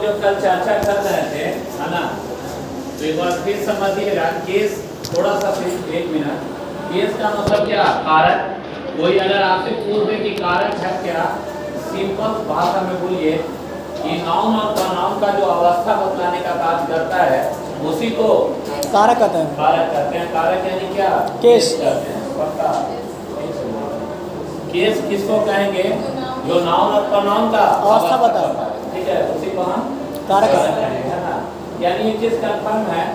जो कल चर्चा कर रहे थे, है ना, तो एक बार फिर समझिएगा। केस थोड़ा सा सिर्फ 1 मिनट। केस का मतलब क्या? कारक। कोई अगर आपसे पूछ दे कि कारक है क्या, सिंपल भाषा में बोलिए कि नाउन और प्रोनाउन का जो अवस्था बतलाने का कार्य करता है उसी को कारक कहते हैं। कारक कहते हैं। कारक यानी क्या? केस कहते हैं। पक्का केस किसको कहेंगे? जो नाउन और प्रोनाउन का अवस्था बताता है, ठीक है, उसी को हम कारक कहेंगे, है ना। यानी ये चीज कंफर्म है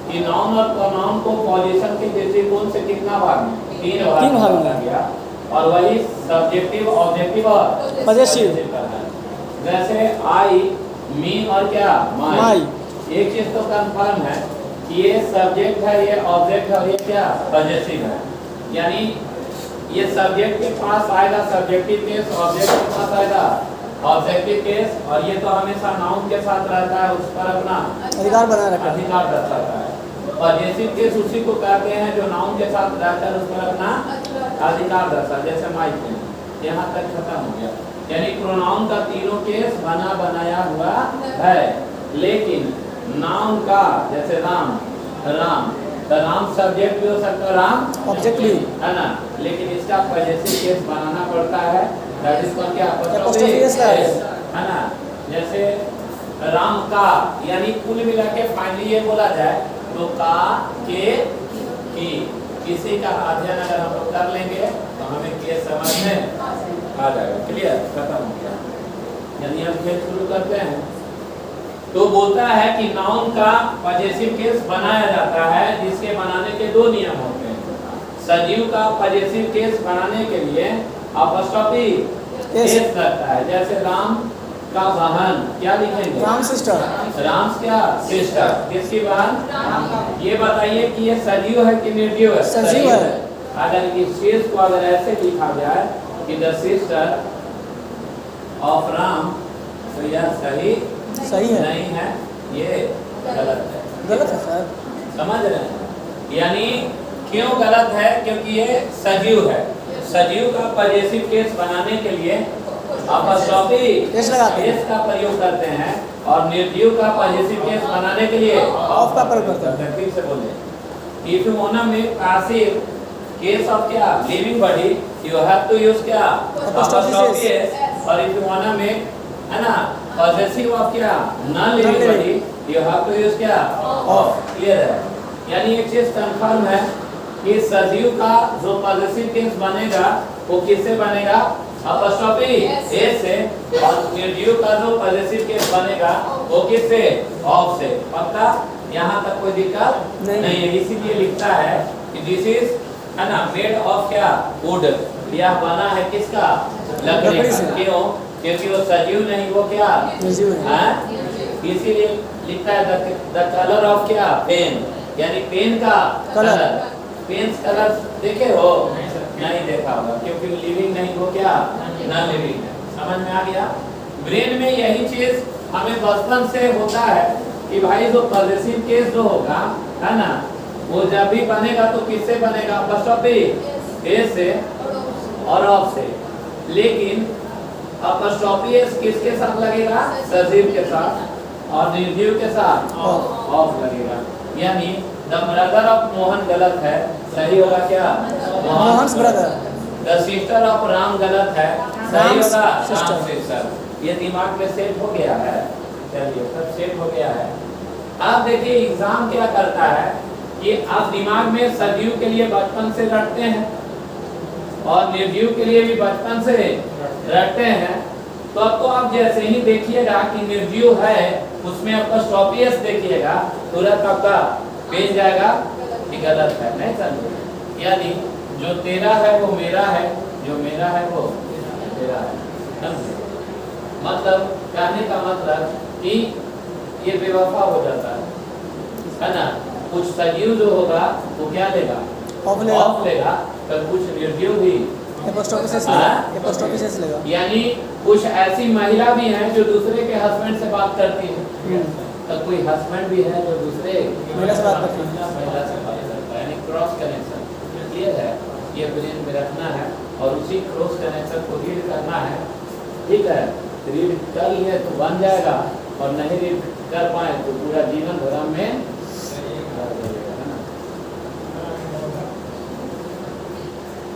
कि नाउन और प्रोनाउन को पोजीशन के दृष्टिकोण से कितना भाग? 3 भाग में गया। और वही सब्जेक्टिव, ऑब्जेक्टिव और पॉजेसिव। जैसे आई, मी और क्या? माई। एक चीज तो कंफर्म है कि ये सब्जेक्ट है, ये ऑब्जेक्ट है और ये क्या? पॉजेसिव है। यानी ये सब्जेक्ट के पास आएगा सब्जेक्टिव केस, ऑब्जेक्ट के पास आएगा ऑब्जेक्टिव केस, और ये तो हमेशा नाउन के साथ रहता है, उस पर अपना अधिकार बनाए रखा है। अधिकार दर्शाता है। पॉजेसिव केस उसी को कहते हैं जो नाउन के साथ रहकर उस पर अपना अधिकार दर्शाता है। जैसे माई के, यहाँ तक खत्म हो गया। यानी प्रोनाउन का तीनों केस बना बनाया हुआ है, लेकिन नाउन का जैसे राम, राम, तो राम सब्जेक्ट भी हो सकता है, राम ऑब्जेक्ट भी, है ना, लेकिन इसका पॉजेसिव केस बनाना पड़ता है। दैट इज कॉल्ड क्या? एपोस्ट्रोफी है ना। जैसे राम का, यानी कुल मिला के फाइनली ये बोला जाए तो का, के, की, किसी का अध्ययन अगर हम लोग कर लेंगे तो हमें केस समझ में आ जाएगा। क्लियर? खत्म हो गया। यानी हम खेल शुरू करते हैं। तो बोलता है कि नाउन का पॉजेसिव केस बनाया जाता है, जिसके बनाने के 2 नियम होते हैं। सजीव का पॉजेसिव केस बनाने के लिए अपॉस्ट्रोफी केस लगता है। जैसे राम का बहन, क्या लिखेंगे? राम सिस्टर। राम क्या? सिस्टर। किसकी बहन? ये बताइए कि ये सजीव है कि निर्जीव है? सजीव है। अगर इस चीज को अगर ऐसे लिखा जाए कि द सिस्टर ऑफ राम, तो यह सही है, नहीं है, ये गलत है। गलत है सर। समझ रहे हैं? यानी क्यों गलत है? क्योंकि ये सजीव है। सजीव का पॉजेसिव केस बनाने के लिए अपॉस्ट्रोफी केस लगाते हैं, केस का प्रयोग करते हैं, और निर्जीव का पॉजेसिव केस बनाने के लिए ऑफ का प्रयोग करते हैं। ठीक से बोले। If you want to make passive case of क्या? Living body, you have to use क्या? Apostrophe case. और if you want to make, है ना, पॉजेसिव ऑफ क्या? Non living body, you have to use क्या? ऑफ। क्लियर है? यानी एक चीज कंफर्म है कि सजीव का जो पॉजेसिव केस बनेगा वो किससे बनेगा? अपॉस्ट्रोफी एस से। और निर्जीव का जो पॉजेसिव केस बनेगा वो किससे? ऑफ से। पक्का? यहाँ तक कोई दिक्कत नहीं है। इसीलिए लिखता है कि दिस इज, है ना, मेड ऑफ क्या? वुड। यह बना है किसका? लकड़ी से। क्यों? क्योंकि वो सजीव नहीं, वो क्या? निर्जीव है। इसीलिए लिखता है द कलर ऑफ क्या? पेन। यानी पेन का कलर। पेन कलर देखे हो? नहीं देखा होगा, क्योंकि लिविंग नहीं, वो क्या? नॉन लिविंग है। समझ में आ गया? ब्रेन में यही चीज हमें बचपन से होता है कि भाई जो पॉजेसिव केस जो होगा, है ना, वो जब भी बनेगा तो किससे बनेगा? अपॉस्ट्रोफी एस से और ऑफ से। लेकिन अपॉस्ट्रोफी एस किसके साथ लगेगा? सजीव के साथ, और निर्जीव के साथ ऑफ लगेगा। यानी द ब्रदर ऑफ मोहन गलत है, सही होगा क्या? Mohan's brother. The sister of Ram गलत है, सही होगा? राम सिस्टर। ये दिमाग में सेट हो गया है। चलिए, सब सेट हो गया है। अब देखिए एग्जाम क्या करता है कि आप दिमाग में सजीव के लिए बचपन से रटते हैं और निर्जीव के लिए भी बचपन से रटते हैं। तो अब तो आप जैसे ही देखिएगा कि निर्जीव है, उसमें अपॉस्ट्रोफी एस देखिएगा, तुरंत आपका पेन जाएगा कि गलत है। नहीं समझे? यानी जो तेरा है वो मेरा है, जो मेरा है वो तेरा है। मतलब कहने का मतलब कि ये बेवफा हो जाता है ना। कुछ सजीव जो होगा वो क्या लेगा? ऑफ लेगा। तो कुछ निर्जीव भी एपोस्ट्रोफी से लेगा। यानी कुछ ऐसी महिला भी हैं जो दूसरे के हस्बैंड से बात करती है, तो कोई हस्बैंड भी है जो दूसरे महिला से बात करती है, महिला से बात करता है। यानी क्रॉस कनेक्शन। क्लियर है? ये ब्रेन में रखना है और उसी क्रॉस कनेक्शन को रीड करना है। ठीक है? रीड कर लिए तो बन जाएगा। और नहीं रीड कर पाए तो पूरा जीवन भ्रम में है ना।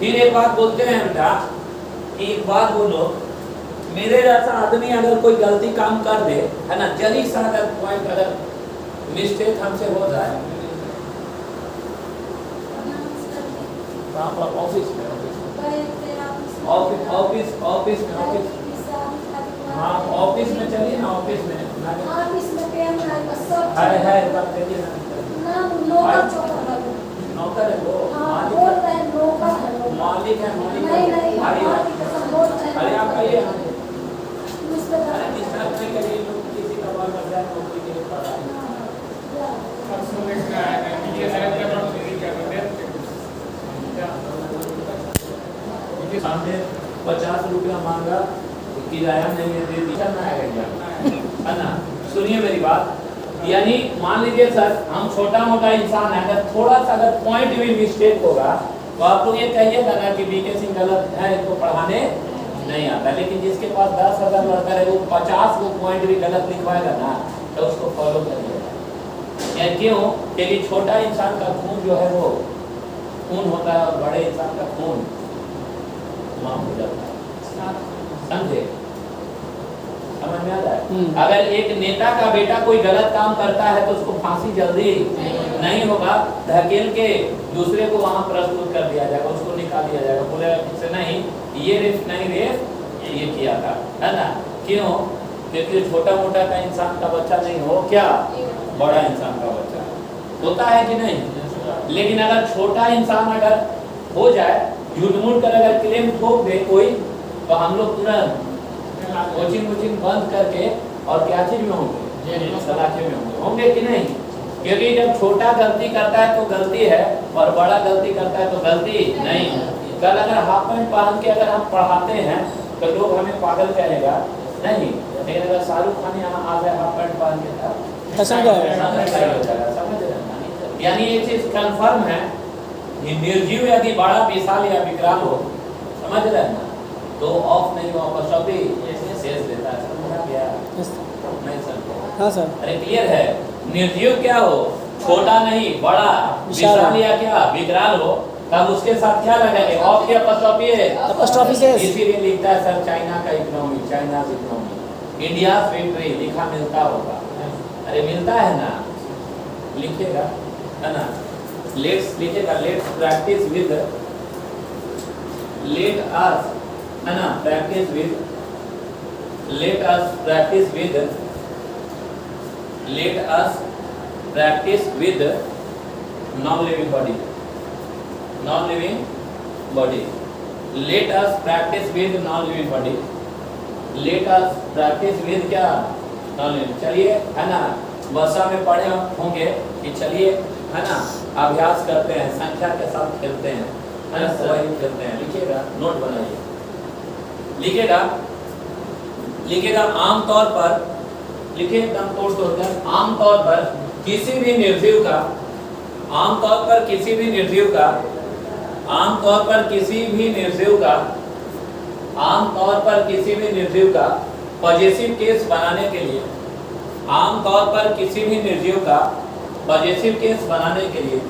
फिर एक बात बोलते हैं बेटा कि एक बात बोलो, मेरे जैसा आदमी अगर कोई गलती काम कर दे है ना, जल्दी सा अगर पॉइंट अगर मिस्टेक हमसे हो जाए, कहाँ पर? ऑफिस में, ऑफिस में हाँ ऑफिस में चलिए ना, ऑफिस में है बात करिए ना। नौकर है वो, मालिक है अरे आप आइए, अरे डिस्टर्ब नहीं करिए, लोग किसी का बाल बच जाए नौकरी के लिए पड़ा है। सामने 50 रुपया मांगा, किराया नहीं है, दे दिया ना है ना। सुनिए मेरी बात, यानी मान लीजिए सर हम छोटा मोटा इंसान है, अगर थोड़ा सा अगर पॉइंट भी मिस्टेक होगा तो आप लोग ये कहिएगा ना कि बीके सिंह गलत है, इसको पढ़ाने नहीं आता। लेकिन जिसके पास 10,000 लड़का है वो 50 को पॉइंट भी गलत लिखवाएगा ना तो उसको फॉलो करिएगा। या क्यों? क्योंकि छोटा इंसान का खून जो है वो खून होता है और बड़े इंसान का खून माफ हो जाता है, समझे? समझ में आ रहा है? अगर एक नेता का बेटा कोई गलत काम करता है तो उसको फांसी जल्दी नहीं होगा, धकेल के दूसरे को वहां प्रस्तुत कर दिया जाएगा, उसको निकाल दिया जाएगा, बोलेगा किससे नहीं ये रेप नहीं रेप ये किया था, है ना। क्यों? क्योंकि छोटा मोटा का इंसान का बच्चा नहीं हो, क्या बड़ा इंसान का बच्चा होता है कि नहीं। लेकिन अगर छोटा इंसान अगर हो जाए, झूठ मूठ कर अगर क्लेम ठोक दे कोई, तो हम लोग तुरंत कोचिंग बंद करके और क्या चीज में होंगे, सलाखे में होंगे कि नहीं। क्योंकि जब छोटा गलती करता है तो गलती है और बड़ा गलती करता है तो गलती नहीं। कल अगर हाफ पैंट पहन के अगर हम पढ़ाते हैं तो लोग हमें पागल कहेगा नहीं, लेकिन अगर शाहरुख खान यहाँ आ जाए हाफ पैंट पहन के समझ रहे, यानी ये चीज कंफर्म है। निर्जीव यदि बड़ा विशाल या विकराल हो, समझ रहे हैं ना, तो ऑफ नहीं हो अपशब्दी शेष देता है, समझ गया? नहीं सर, हाँ सर, अरे क्लियर है। निर्जीव क्या हो, छोटा नहीं बड़ा विशाल या क्या विकराल हो, तब उसके साथ क्या लगाएंगे? ऑफ की अपस्ट्रॉफी है, इसीलिए लिखता है सर चाइना का economy, China economy, India victory लिखा मिलता होगा, अरे मिलता है ना, लिखेगा है ना। लेट्स लिखेगा, let's practice with, let us है ना, practice with, let us practice with, let us practice with non living body, non living body, let us practice with non living body, let us practice with क्या non living. चलिए है ना, वर्षा में पढ़े होंगे कि चलिए है ना अभ्यास करते हैं, संख्या के साथ खेलते हैं, है ना, वही खेलते हैं। लिखिएगा, नोट बनाइए, लिखिएगा, लिखिएगा आमतौर पर, लिखिए एकदम तोड़ कर, आमतौर पर किसी भी निर्जीव का, आमतौर पर किसी भी निर्जीव का, आमतौर पर किसी भी निर्जीव का, आमतौर पर किसी भी निर्जीव का पॉजिटिव केस बनाने के लिए, आमतौर पर किसी भी निर्जीव का पॉजिटिव केस बनाने के लिए,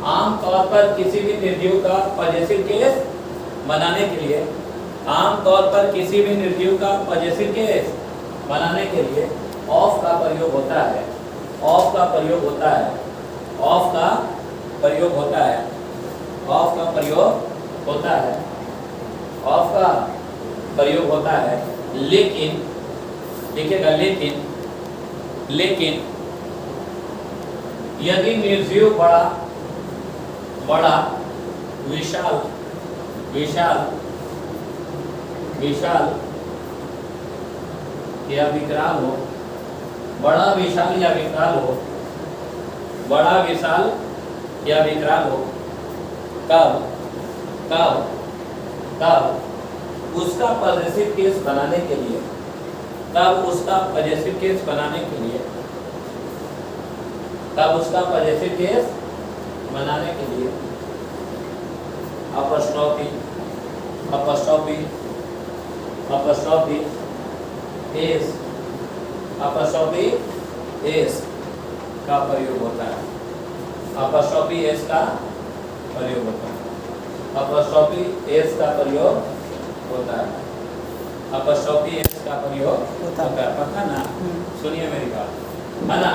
आमतौर पर किसी भी निर्जीव का पॉजिटिव केस बनाने के लिए, आमतौर पर किसी भी निर्जीव का पॉजिटिव केस बनाने के लिए ऑफ का प्रयोग होता है, ऑफ का प्रयोग होता है, ऑफ का प्रयोग होता है, ऑफ का प्रयोग होता है, ऑफ का प्रयोग होता है। लेकिन लिखिएगा, लेकिन, लेकिन यदि निर्जीव बड़ा, बड़ा विशाल, विशाल, विशाल या विकराल हो, बड़ा विशाल या विकराल हो, बड़ा विशाल या विकराल हो, तब तब तब उसका पॉजिटिव केस बनाने के लिए, तब उसका पॉजिटिव केस बनाने के लिए, तब उसका पॉजिटिव केस बनाने के लिए apostrophe, apostrophe, apostrophe is, apostrophe S का प्रयोग होता है, अपॉस्ट्रोफी एस का प्रयोग होता है, अपॉस्ट्रोफी एस का प्रयोग होता है, अपॉस्ट्रोफी एस का प्रयोग होता है, पता ना? सुनिए मेरी बात, है ना?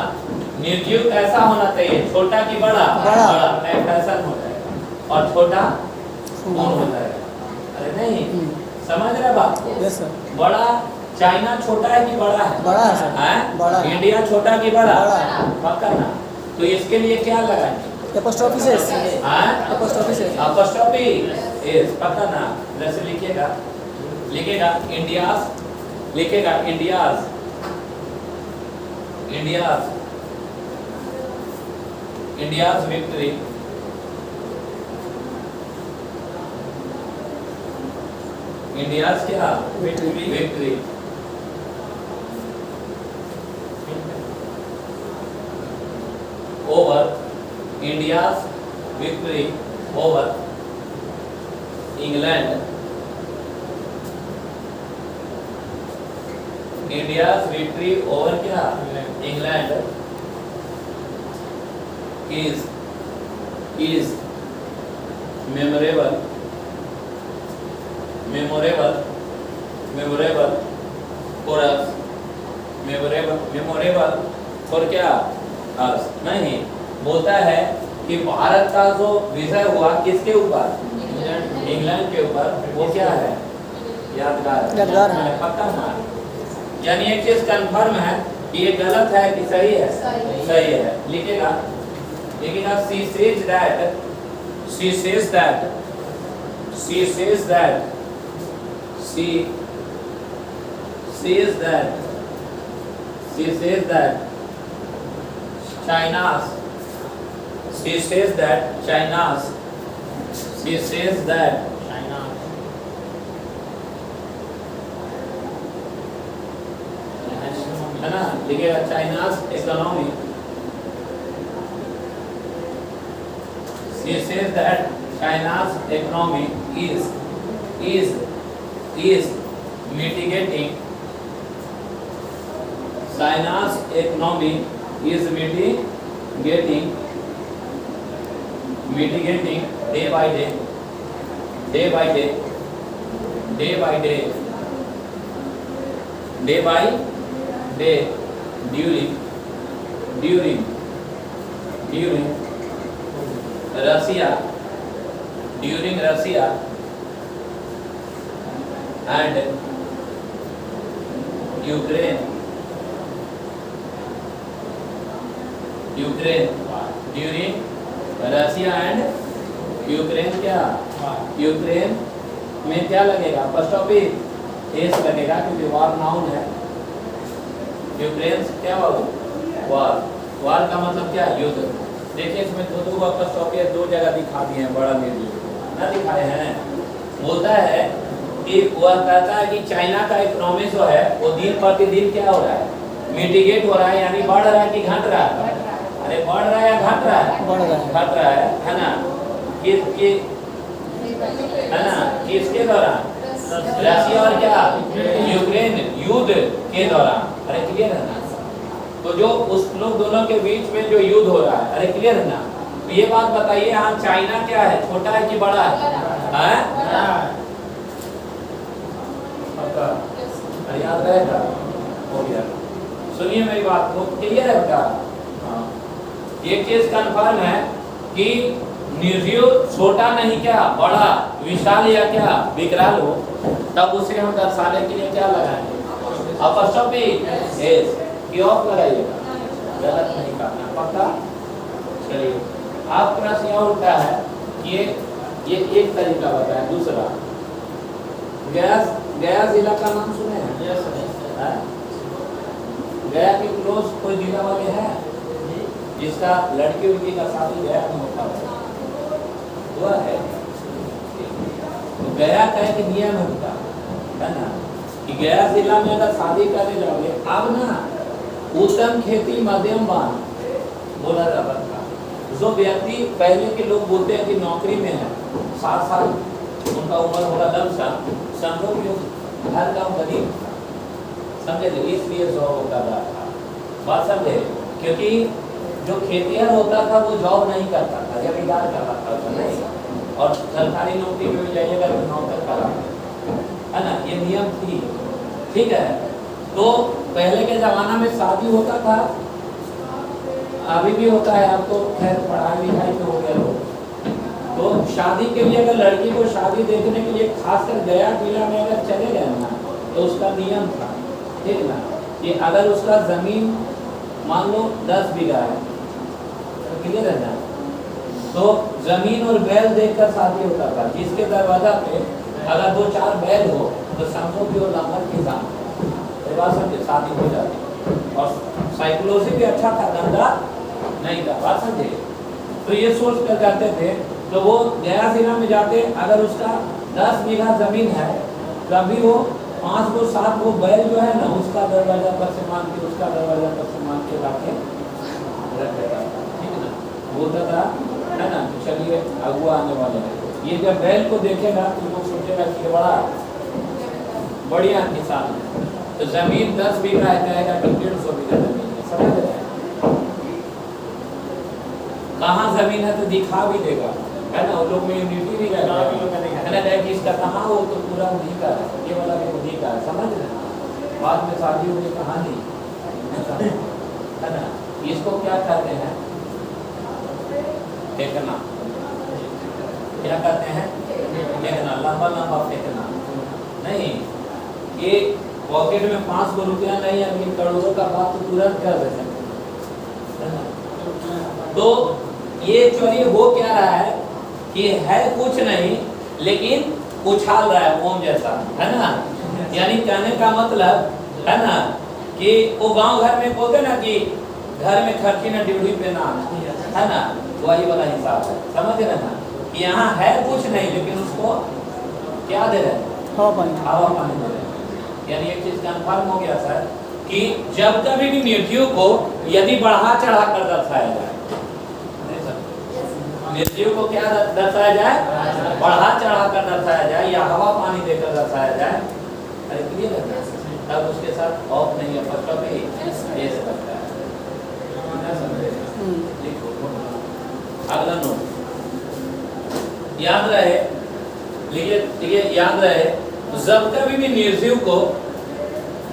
निर्जीव कैसा होना चाहिए? छोटा कि बड़ा? बड़ा फैशन हो जाएगा और छोटा पूर्ण हो जाएगा। अरे नहीं, समझ रहे बात को? Yes sir. बड़ा चाइना छोटा है कि बड़ा है? बड़ा है सर। हैं? बड़ा है। इंडिया छोटा कि बड़ा? बड़ा है। पक्का ना? तो इसके लिए क्या लगाएंगे? अपॉस्ट्रोफी से एस। हैं? अपॉस्ट्रोफी से एस। अपॉस्ट्रोफी एस, पक्का ना? जैसे लिखिएगा, लिखेगा इंडियाज, लिखेगा India's, India's, India's victory, India's क्या? Victory over, India's victory over England, India's victory over क्या? England is memorable, memorable, memorable for us, memorable, memorable for क्या? us नहीं, बोलता है कि भारत का जो विजय हुआ किसके ऊपर? इंग्लैंड के ऊपर, वो क्या है? यादगार है। यादगार है। पक्का ना? यानी एक चीज कंफर्म है कि ये गलत है कि सही है? सही है। लिखेगा, लिखेगा she says that, she says that, she says that, she says that, she says that China's, she says that China's, she says that China, है ना? लिखेगा China's economy, she says that China's economy is mitigating, China's economy is mitigating day by day, day by day, day by day, day by day, during Russia, during Russia and Ukraine, during Russia and Ukraine क्या? Ukraine में क्या लगेगा? First of S लगेगा क्योंकि वार noun है। Ukraine क्या हुआ? वार, वार का मतलब क्या? युद्ध। देखिए इसमें दो वापस टॉपिक दो जगह दिखा दिए हैं, बड़ा निर्जीव ना दिखाए हैं। बोलता है कि वह कहता है कि चाइना का इकोनॉमी जो है वो दिन प्रतिदिन क्या हो रहा है? मिटिगेट हो रहा है, यानी बढ़ रहा है कि घट रहा है? अरे बढ़ रहा है या घट रहा है? बढ़ रहा है। घट रहा है ना? है ना? किसके दौरान? रशिया और क्या? यूक्रेन युद्ध के दौरान। अरे क्लियर है ना? तो जो उस लोग दोनों के बीच में जो युद्ध हो रहा है, अरे क्लियर है ना? तो ये बात बताइए, हाँ चाइना क्या है? छोटा है कि बड़ा है? अरे याद रहेगा? हो गया। सुनिए मेरी बात को, क्लियर है बेटा? एक चीज कंफर्म है कि निर्जीव छोटा नहीं क्या? बड़ा, विशाल या क्या? विकराल हो, तब उसे हम दर्शाने के लिए क्या लगाएंगे? अपॉस्ट्रोफी एस की ऑफ लगाइएगा, गलत नहीं करना, पक्का? चलिए आप प्रश्न यह उठता है कि ये एक तरीका बताया। दूसरा, गया जिला का नाम सुने हैं? गया के क्लोज कोई जिला वाले है जिसका लड़की उड़की का शादी गया में होता हुआ है? तो गया का एक नियम होता है ना कि गया जिला में अगर शादी करने जाओगे, अब ना उत्तम खेती मध्यम बान बोला जाता था। जो व्यक्ति पहले के लोग बोलते हैं कि नौकरी में है, 7 साल उनका उम्र होगा, लमसम समझो कि घर का गरीब, समझे? इसलिए 100 होता था। बात समझे? क्योंकि जो खेतिहर होता था वो जॉब नहीं करता था, जमींदार करता था नहीं, और सरकारी नौकरी में भी जाइएगा तो नौकर करा, है ना, ये नियम थी। ठीक है, तो पहले के जमाना में शादी होता था, अभी भी होता है, अब तो खैर पढ़ाई लिखाई तो हो गया लोग। तो शादी के लिए अगर लड़की को शादी देखने के लिए खासकर गया जिला में अगर चले गए ना, तो उसका नियम था, ठीक ना, कि अगर उसका जमीन मान लो 10 बीघा है, तो क्लियर है ना, तो जमीन और बैल देखकर शादी होता था। जिसके दरवाजा पे अगर 2-4 बैल हो तो समझो कि वो नंबर की जान समझे शादी हो जाती। और साइकोलॉजी भी अच्छा था, गंदा नहीं था, बात समझे। तो ये सोच कर जाते थे, तो वो गया जिला में जाके अगर उसका 10 बीघा जमीन है, तभी वो 5 गो 7 गो बैल जो है ना, उसका दरवाजा पर से मान के, उसका दरवाजा पर से मान के लाके रख देता था, ठीक है ना, बोलता था, है ना, चलिए अगुआ आने वाले हैं। ये जब बैल को देखेगा तो लोग सोचेगा कि बड़ा बढ़िया किसान है। तो जमीन 10 बीघा है, जाएगा तो 150 बीघा जमीन है, समझ रहे हैं? कहाँ जमीन है तो दिखा भी देगा, है ना, वो लोग में यूनिटी भी रहता है ना, कि इसका कहाँ हो तो पूरा उन्हीं का है, ये वाला भी उन्हीं का है, समझ रहे हैं? बाद में शादी हुई कहानी, है ना, इसको क्या कहते हैं? फेंकना। क्या कहते हैं? फेंकना, लंबा लंबा फेंकना नहीं। ये पॉकेट में 5 गो रुपया नहीं है, लेकिन करोड़ों का बात तो तुरंत कर देते हैं। तो ये एक्चुअली हो क्या रहा है कि है कुछ नहीं, लेकिन उछाल रहा है ओम जैसा, है ना। यानी कहने का मतलब है ना कि वो गांव घर में बोलते ना कि घर में खर्ची ना ड्यूटी पे ना, है ना, वही वाला हिसाब है, समझ रहे ना। यहाँ है कुछ नहीं, लेकिन उसको क्या दे रहे हैं? हवा पानी दे रहे हैं। यानी एक चीज कन्फर्म हो गया सर कि जब कभी भी मृत्यु को यदि बढ़ा चढ़ा कर दर्शाया जाए, मृत्यु को क्या दर्शाया जाए? बढ़ा चढ़ा कर दर्शाया जाए, या हवा पानी देकर दर्शाया जाए, अरे क्लियर है, तब उसके साथ ऑफ नहीं है, पर कभी ये सकता है। अगला नोट याद रहे, लिखिए याद रहे, जब कभी भी निर्जीव को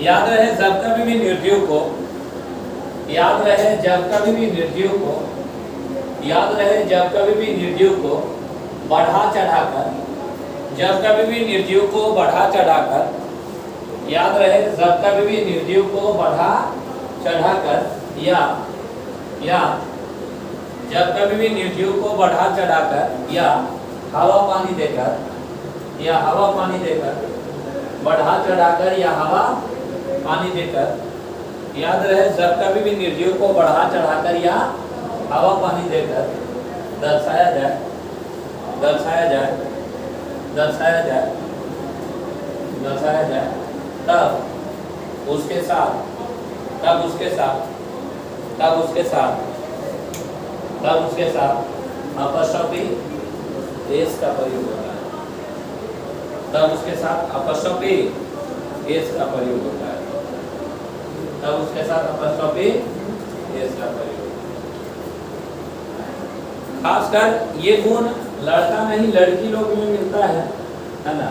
याद रहे, जब कभी भी निर्जीव को याद रहे, जब कभी भी निर्जीव को याद रहे, जब कभी भी निर्जीव को बढ़ा चढ़ाकर, जब कभी भी निर्जीव को बढ़ा चढ़ाकर, याद रहे, जब कभी भी निर्जीव को बढ़ा चढ़ाकर, या जब कभी भी निर्जीव को बढ़ा चढ़ाकर या हवा पानी देकर, या हवा पानी देकर, बढ़ा चढ़ाकर या हवा पानी देकर, याद रहे, जब कभी भी निर्जीव को बढ़ा चढ़ाकर या हवा पानी देकर दर्शाया जाए, दर्शाया जाए, दर्शाया जाए, दर्शाया जाए, तब उसके साथ, तब उसके साथ, तब उसके साथ, तब उसके साथ अपस्ट्रॉफी एस का प्रयोग होता है। तब उसके साथ अपस्ट्रॉफी एस का प्रयोग होता है। तब उसके साथ अपस्ट्रॉफी एस का प्रयोग। खासकर ये गुण लड़का नहीं लड़की लोग में मिलता है ना।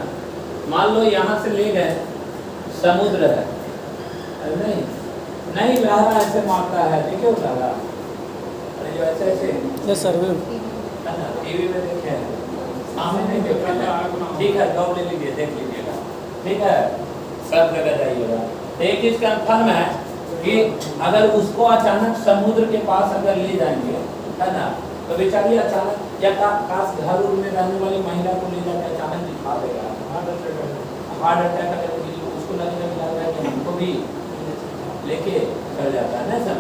मान लो यहाँ से ले गए, समुद्र है, नहीं नहीं लहरा ऐसे मारता है, देखिए लहरा, अरे जो ऐसे ऐसे, यस सर, है ना, टीवी में देखे हैं, सामने नहीं देख रहे, ठीक है, जॉब ले लीजिए, देख लीजिएगा, ठीक है, सब जगह जाइएगा। एक चीज कन्फर्म है कि अगर उसको अचानक समुद्र के पास अगर ले जाएंगे, है ना, तो बेचारी अचानक या खास घर में रहने वाली महिला को ले जाकर अचानक दिखा देगा, हार्ट अटैक अगर उसको लगने लगा कि हमको भी लेके चल जाता है ना सर।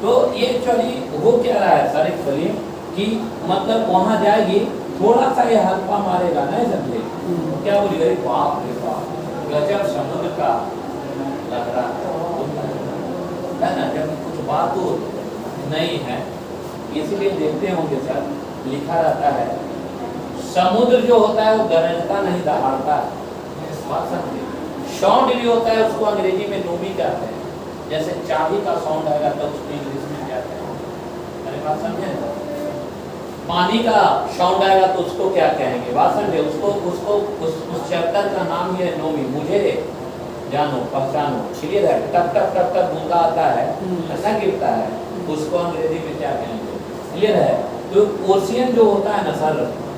तो ये एक्चुअली वो क्या रहा है सर एक्चुअली कि मतलब वहाँ जाएगी, थोड़ा सा ये हल्का मारेगा, नहीं समझे, क्या बोली, अरे बाप रे बाप, गजब समुद्र का लग रहा है ना, जब कुछ बात तो नहीं है। इसलिए देखते होंगे सर, लिखा रहता है समुद्र जो होता है वो गरजता नहीं दहाड़ता है, बात समझे। शॉर्ट भी होता है, उसको अंग्रेजी में नोमी कहते हैं, जैसे चाबी का साउंड आएगा तो उसको इंग्लिश में क्या कहेंगे? अरे बात समझे ना? पानी का साउंड आएगा तो उसको क्या कहेंगे? बात समझे? उसको उस चैप्टर का नाम ही है नोमी, मुझे जानो पहचानो। क्लियर है? टप टप टप टप बूंदा आता है, ऐसा गिरता है, उसको अंग्रेजी में क्या कहेंगे? क्लियर है? तो ओशियन जो होता है ना सर,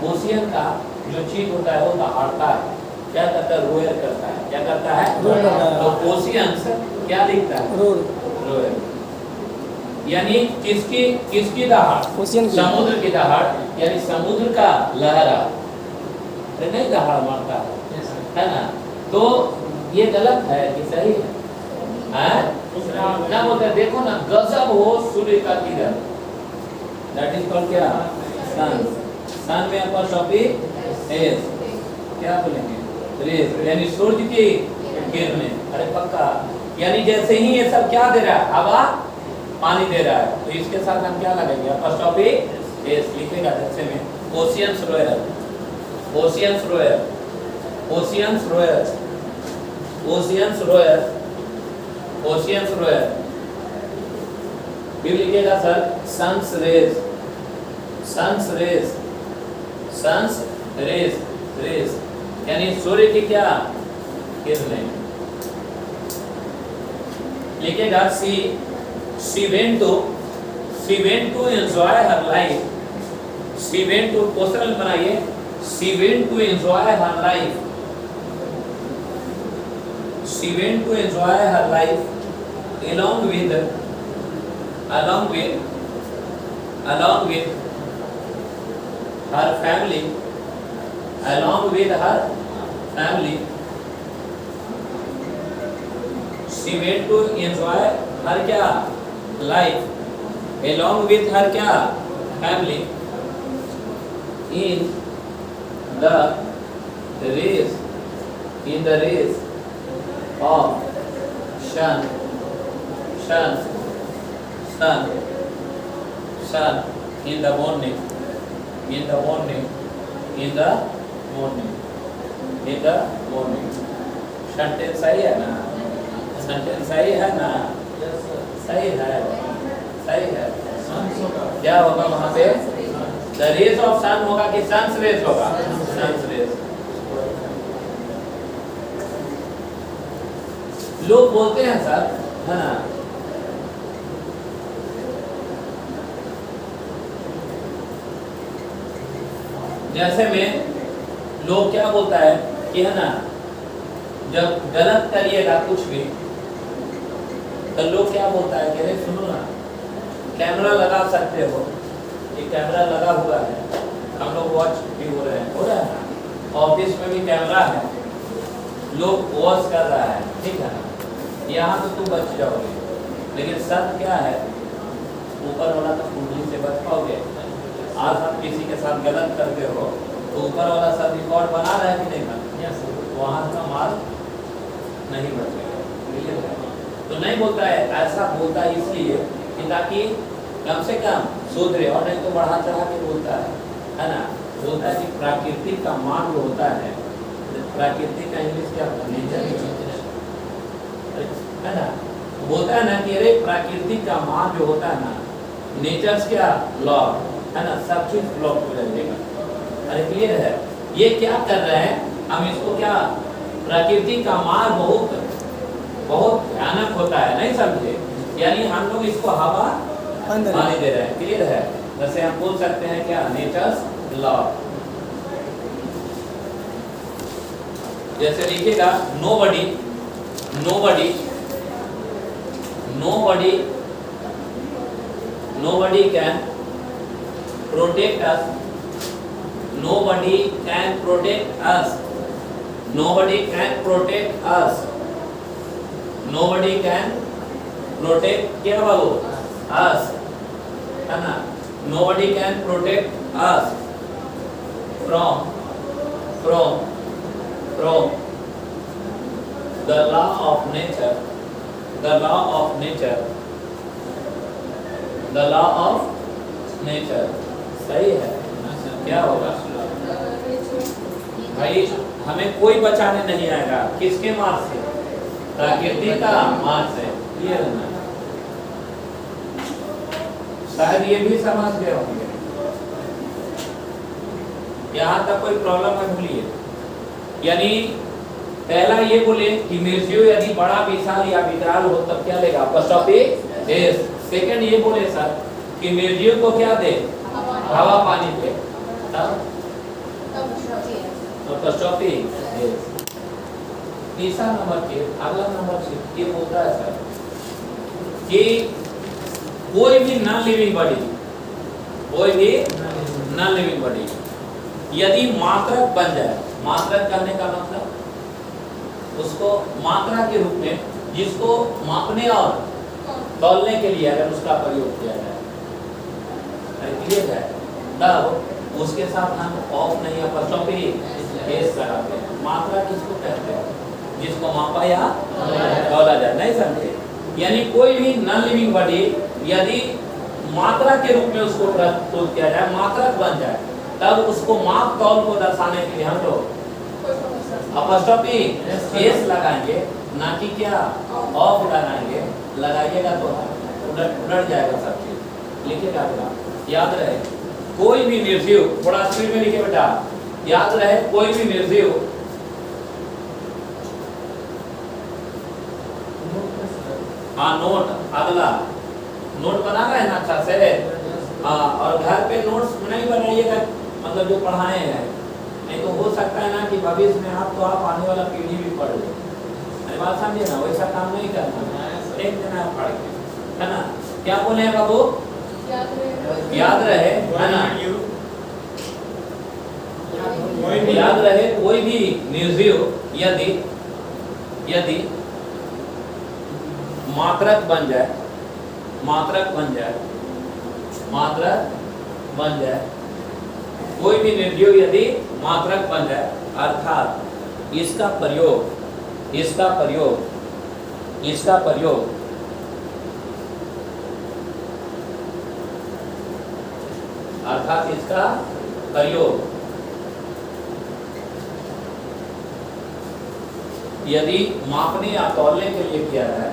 ओशियन का जो चीज होता है वो दहाड़ता है, क्या करता है? रोयर करता है। क्या करता है? तो ओशियंस क्या लिखता है? रोयर। यानी किसकी दहाड़? समुद्र की दहाड़, यानी समुद्र का लहरा। अरे नहीं दहाड़ मारता है ना? तो ये गलत है कि सही है? ना बोलते देखो ना, गजब हो सूर्य का किरण, दैट इज कॉल्ड क्या? सन। सन में अपॉस्ट्रोफी एस, क्या बोलेंगे? रेज, यानी सूर्य की किरणें। अरे पक्का, यानी जैसे ही ये सब क्या दे रहा है? हवा पानी दे रहा है, तो इसके साथ हम क्या लगेंगे? अपॉस्ट्रोफी एस लिखेगा जैसे में oceans roar, oceans roar, oceans roar, oceans roar, oceans roar. फिर लिखिएगा sir sun's rays, sun's rays, sun's rays, rays यानी सूर्य की क्या? किरणें। लिखिएगा she went to enjoy her life, she went to question बनाइए, she went to enjoy her life, she went to enjoy her life along with her family, along with her family, she went to enjoy her क्या? Life along with her क्या? Family in the race, in the race of sun, sun, sun, sun in the morning, in the morning, in the morning, in the morning। Sentence सही है ना? Sentence सही है ना? सही है, सही है। क्या होगा वहां पे? द रेज ऑफ सन होगा कि सन्स रेज होगा? Sun's rays. लोग बोलते हैं सर, है ना, जैसे में लोग क्या बोलता है कि है ना, जब गलत करिएगा कुछ भी तो लोग क्या बोलता है कि अरे सुनो ना, कैमरा लगा सकते हो, ये कैमरा लगा हुआ है, हम लोग वॉच भी हो रहे हैं, हो रहा है ना, ऑफिस में भी कैमरा है, लोग वॉच कर रहा है, ठीक है ना, यहाँ तो तुम बच जाओगे, लेकिन सच क्या है? ऊपर वाला तो कुंडली से बच पाओगे। आज आप किसी के साथ गलत करते हो तो ऊपर वाला सब रिकॉर्ड बना रहा है कि नहीं बना? वहाँ का माल नहीं बचेगा। तो नहीं बोलता है, ऐसा बोलता है इसलिए कि ताकि कम से कम सुधरे, और नहीं तो बढ़ा चढ़ा के बोलता है ना? बोलता है कि प्राकृतिक का मान जो होता है, प्राकृतिक का इंग्लिश क्या होता है? नेचर, है ना? बोलता है ना कि अरे प्राकृतिक का मान जो होता है ना, नेचर्स क्या लॉ है ना, सब चीज ब्लॉक हो जाएगा। अरे क्लियर है? ये क्या कर रहे हैं हम इसको? क्या प्रकृति का मार बहुत बहुत भयानक होता है, नहीं समझे? यानी हम लोग इसको हवा पानी दे रहे हैं। क्लियर है? जैसे हम बोल सकते हैं क्या? Nature's law. जैसे लिखिएगा nobody, nobody, nobody, nobody can protect us, nobody can protect us, nobody can protect us, nobody can protect क्या बोलो? us, है ना? nobody can protect us from the law of nature, the law of nature, the law of nature। सही है? क्या होगा भाई? हमें कोई बचाने नहीं आएगा, किसके मार से? प्रकृति का मार से। क्लियर है ना? शायद ये भी समझ गए होंगे। यहाँ तक कोई प्रॉब्लम है बोलिए। यानी पहला ये बोले कि मिर्जियो यदि बड़ा विशाल या विकराल हो तब क्या लेगा? Apostrophe S. सेकंड ये बोले सर कि मिर्जियो को क्या दे? हवा पानी दे, तब अपॉस्ट्रोफी एस। तीसरा नंबर के अगला नंबर ये बोलता है सर कि कोई भी नॉन लिविंग बॉडी, कोई भी नॉन लिविंग बॉडी यदि मात्रक बन जाए, मात्रक करने का मतलब उसको मात्रा के रूप में जिसको मापने और तौलने के लिए अगर उसका प्रयोग किया जाए, क्लियर है, तब उसके साथ हम ऑफ नहीं अपॉस्ट्रोफी एस लगाते हैं। मात्रा किसको कहते हैं? जिसको मापा या तौला जाए। नहीं समझे? यानी कोई भी नॉन लिविंग बॉडी यदि मात्रा के रूप में उसको प्रस्तुत किया जाए, मात्रक बन जाए, तब उसको माप तौल को दर्शाने के लिए हम लोग अपॉस्ट्रोफी एस लगाएंगे, ना कि क्या ऑफ लगाएंगे। लगाइएगा तो उलट जाएगा सब चीज। लिखिएगा बेटा, याद रहे कोई भी निर्जीव, थोड़ा स्पीड में लिखिए बेटा, याद रहे कोई भी निर्जीव हाँ नोट, अगला नोट बना रहे हैं ना अच्छा से। और घर पे नोट्स नहीं बनाइएगा, मतलब जो पढ़ाए हैं, नहीं तो हो सकता है ना कि भविष्य में आप आने वाला पीढ़ी भी पढ़ ले। अरे बात समझिए ना, वैसा काम नहीं करना, देख देना पढ़ के, है ना? क्या बोले हैं बाबू? याद रहे, है ना? याद रहे कोई भी निर्जीव यदि मात्रक बन जाए, मात्रक बन जाए, मात्रक बन जाए, कोई भी निर्जीव यदि मात्रक बन जाए, अर्थात इसका प्रयोग अर्थात इसका प्रयोग यदि मापने या तौलने के लिए किया जाए,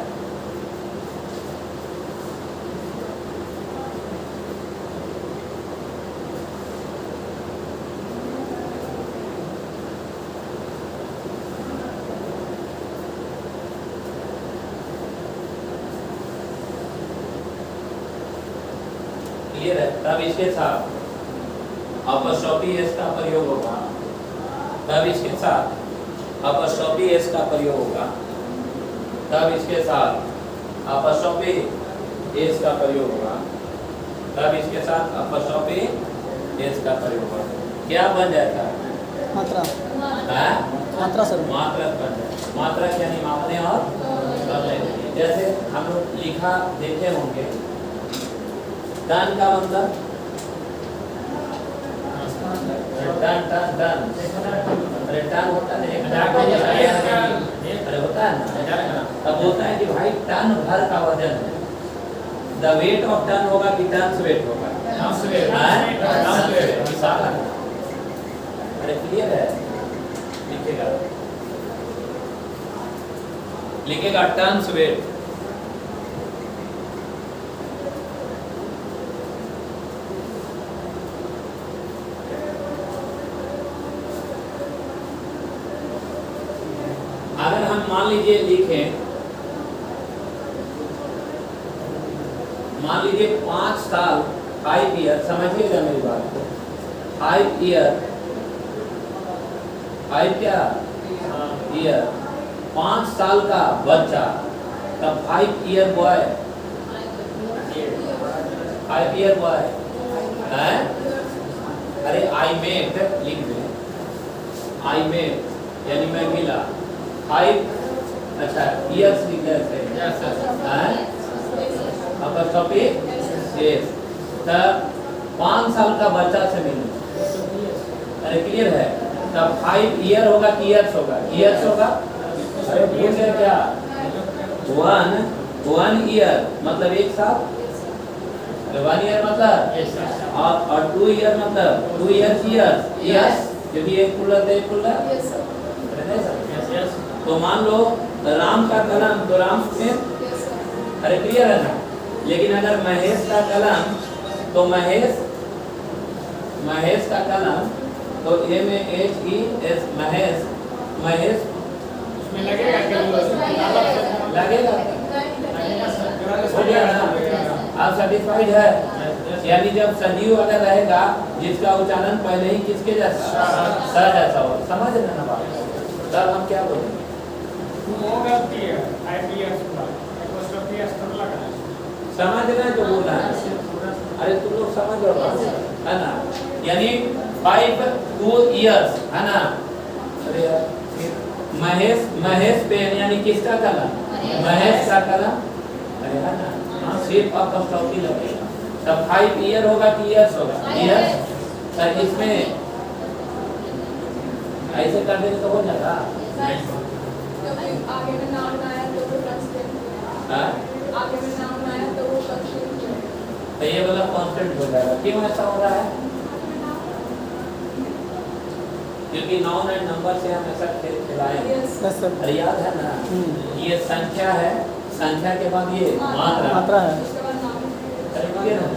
क्लियर है, तब इसके साथ अपॉस्ट्रोफी एस का प्रयोग होगा। तब इसके साथ अपॉस्ट्रोफी एस का प्रयोग होगा। तब इसके साथ अपॉस्ट्रोफी एस का प्रयोग होगा। तब इसके साथ अपॉस्ट्रोफी एस का प्रयोग होगा। क्या बन जाएगा? मात्रा, है? मात्रा सर, मात्रक बन जाए। मात्रक यानी मापने और तौलने के लिए। जैसे हम लोग लिखा देखे होंगे, टन का मतलब टन, अरे टन होता है, अरे होता है ना, तब होता है कि भाई टन भर का वजन है। द वेट ऑफ टन होगा कि टन वेट होगा? अरे क्लियर है? लिखेगा टन वेट। अगर हम मान लीजिए लिखें, मान लीजिए 5 साल 5 ईयर, समझिएगा मेरी बात को, 5 ईयर, 5 क्या ईयर, 5 साल का बच्चा, तब 5 ईयर बॉय, 5 ईयर बॉय है। अरे आई मेट लिख दें, आई मेट यानी मैं मिला 5, अच्छा ईयर्स लिख देते अपॉस्ट्रोफी एस, तब 5 साल का बच्चा से मिलूं। अरे क्लियर है? तब 5 ईयर होगा कि ईयर्स होगा? ईयर्स होगा। अरे भूल गया क्या? 1 ईयर मतलब 1 साल, 1 ईयर मतलब और 2 ईयर मतलब 2 ईयर्स ईयर्स, क्योंकि एक खुला एक खुला। तो मान लो राम का जन्म, तो राम में अरे क्लियर है ना। लेकिन अगर महेश का कलम, तो महेश का कलम, तो MAHES महेश, महेश उसमें लगेगा लगेगा, हो गया ना। आप सेटिस्फाइड है? यानी जब सजीव अगर रहेगा जिसका उच्चारण पहले ही किसके जैसा, स जैसा हो, समझ रहे ना बात। तब हम क्या बोलेंगे? वो गलती है IPS का एपोस्ट्रोफी एस थोड़ा लगा है। समझ रहे हैं जो बोल रहा है? अरे तुम लोग समझ रहे हो है ना। यानी 5 2 years है ना। अरे यार महेश पे यानी किसका कलम, महेश का कलम। अरे है ना, सिर्फ अपॉस्ट्रोफी लगेगा। तब 5 year होगा कि years होगा? years। सर इसमें ऐसे कर देंगे तो हो जाएगा। आगे में नाम आया तो वो कांस्टेंट, हाँ? आगे में नाम आया तो वो कांस्टेंट। तो ये वाला कांस्टेंट हो जाएगा। क्यों ऐसा हो रहा है? क्योंकि नाउन एंड नंबर से हमेशा खिलाएं। Yes sir. अरे याद है ना, ये संख्या है, संख्या के बाद ये मात्रा है। उसके बाद नाम। अरे क्लियर है ना?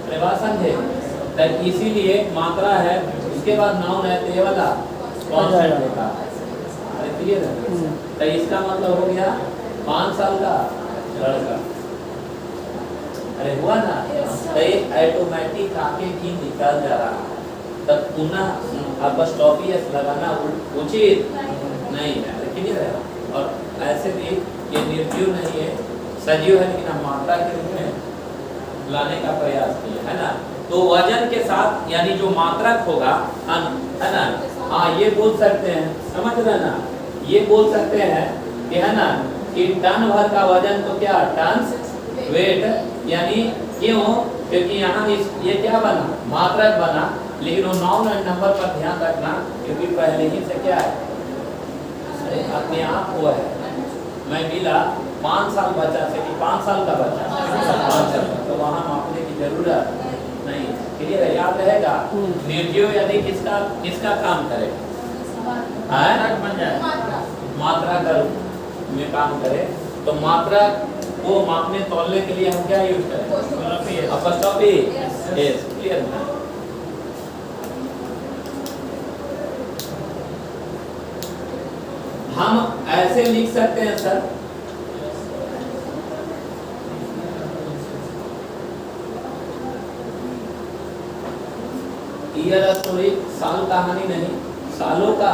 अरे बात समझे? तो इसीलिए मात्रा है, इसके बाद नाउन है, तो ये वाला कांस्टेंट होगा। अरे क्लियर है? तो इसका मतलब हो गया 5 साल का लड़का। अरे हुआ ना। तो ये ऑटोमेटिक आके की निकल जा रहा है। तब पुनः अपॉस्ट्रोफी एस लगाना उचित नहीं है। क्लियर है? और ऐसे भी ये निर्जीव नहीं है, सजीव है, लेकिन हम मात्रा के रूप में लाने का प्रयास किए है ना। तो वजन के साथ यानी जो मात्रक होगा है ना, हाँ ये बोल सकते हैं, समझ रहे ना, ये बोल सकते हैं कि है ना कि टन भर का वजन तो क्या टन वेट, यानी क्यों? क्योंकि यहाँ ये क्या बना, मात्रक बना, लेकिन वो नाउन एंड नंबर पर ध्यान रखना, क्योंकि पहले ही से क्या है, अरे अपने आप हुआ है। मैं मिला 5 साल बच्चा से कि 5 साल का बच्चा, 5 साल, तो वहाँ मापने की जरूरत नहीं। क्लियर है? याद रहेगा। निर्जीव यदि किसका काम करे, मात्रा का रूप में काम करे, तो मात्रा को मापने तोलने के लिए हम क्या यूज करें? Apostrophe S. क्लियर है? हम ऐसे लिख सकते हैं सर, ईयर स्टोरी, साल कहानी नहीं, सालों का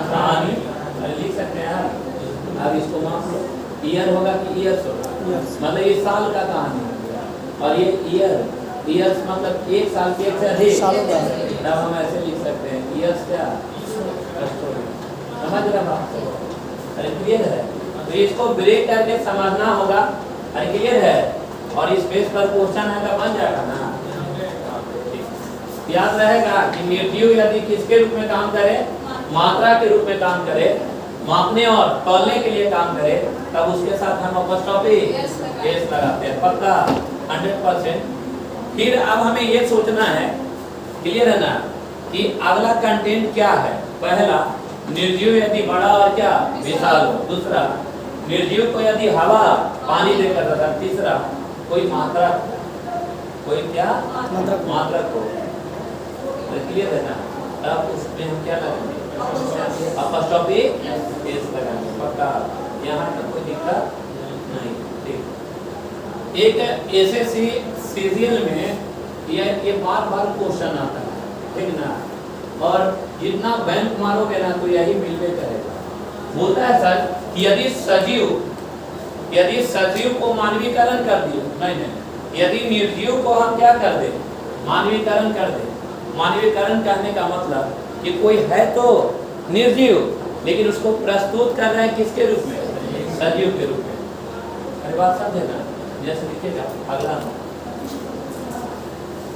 कहानी लिख सकते हैं यार। अब इसको माप लो, ईयर होगा कि ईयर्स होगा, मतलब ये साल का कहानी, और ये ईयर्स मतलब 1 साल के 1 से अधिक सालों का। तब हम ऐसे लिख सकते हैं ईयर्स क्या स्टोरी। समझ रहे हैं बात? अरे क्लियर है? तो इसको ब्रेक करके समझना होगा। अरे क्लियर है? और इस पेज पर क्वेश्चन है तो बन जाएगा ना। याद रहेगा कि निर्जीव यदि किसके रूप में काम करे, मात्रा के रूप में काम करे, मापने और तौलने के लिए काम करे, तब उसके साथ हम अपॉस्ट्रोफी एस लगाते हैं, पक्का 100%। फिर अब हमें ये सोचना है, क्लियर है ना, कि अगला कंटेंट क्या है। पहला, निर्जीव यदि बड़ा और क्या विशाल हो। दूसरा, निर्जीव को यदि हवा पानी देकर रखा। तीसरा, कोई मात्रा, कोई क्या मात्रक हो। क्लियर है ना? अब उसमें हम क्या लगाएंगे? अपॉस्ट्रोफी एस लगाएंगे, पक्का। यहाँ तक कोई दिक्कत नहीं। ठीक, एक एसएससी सीरियल में ये बार क्वेश्चन आता है, ठीक ना, और जितना बैंक मारोगे ना तो यही मिलवे करेगा। बोलता है सर कि यदि सजीव को मानवीकरण कर दिए, नहीं, यदि निर्जीव को हम क्या कर दे, मानवीकरण कर दे। मानवीकरण करने का मतलब कि कोई है तो निर्जीव, लेकिन उसको प्रस्तुत कर रहे हैं किसके रूप में? सजीव के रूप में। अरे बात समझे ना? जैसे लिखेगा, अगला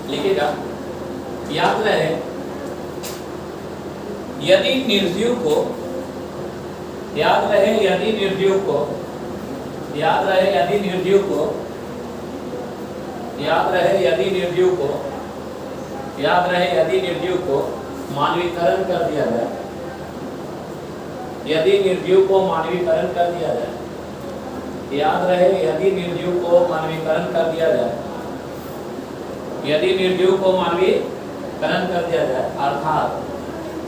लिखेगा, याद रहे यदि निर्जीव को, याद रहे यदि निर्जीव को, याद रहे यदि निर्जीव को, याद रहे यदि निर्जीव को, याद रहे यदि निर्जीव को मानवीकरण कर दिया जाए, यदि निर्जीव को मानवीकरण कर दिया जाए, याद रहे, यदि निर्जीव को मानवीकरण कर दिया जाए, यदि निर्जीव को मानवीकरण कर दिया जाए,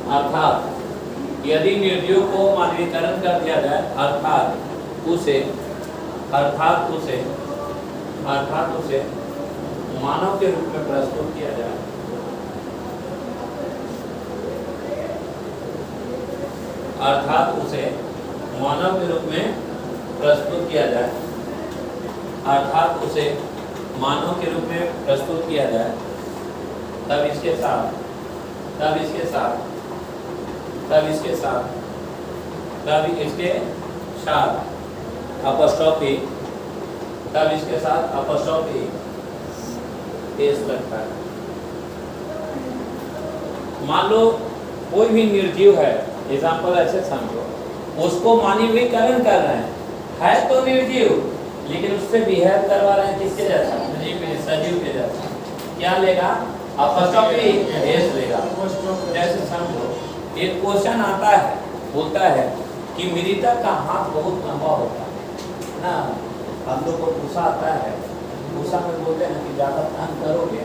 अर्थात यदि निर्जीव को मानवीकरण कर दिया जाए, अर्थात उसे मानव के रूप में प्रस्तुत किया जाए, अर्थात उसे मानव के रूप में प्रस्तुत किया जाए, अर्थात उसे मानव के रूप में प्रस्तुत किया जाए, तब इसके साथ अपस्ट्रॉफी पेश लगता है। मान लो कोई भी निर्जीव है, एग्जाम्पल ऐसे समझो, उसको मानवीकरण कर रहे हैं, है तो निर्जीव लेकिन उससे बिहेव करवा रहे हैं किसके जैसा, सजीव के जैसा, क्या लेगा, अपस्ट्रॉफी एस लेगा। जैसे समझो एक क्वेश्चन आता है, बोलता है कि मृतक का हाथ बहुत लंबा होता है ना, हम लोग को गुस्सा आता है, गुस्सा में बोलते हैं कि ज़्यादा तंग करोगे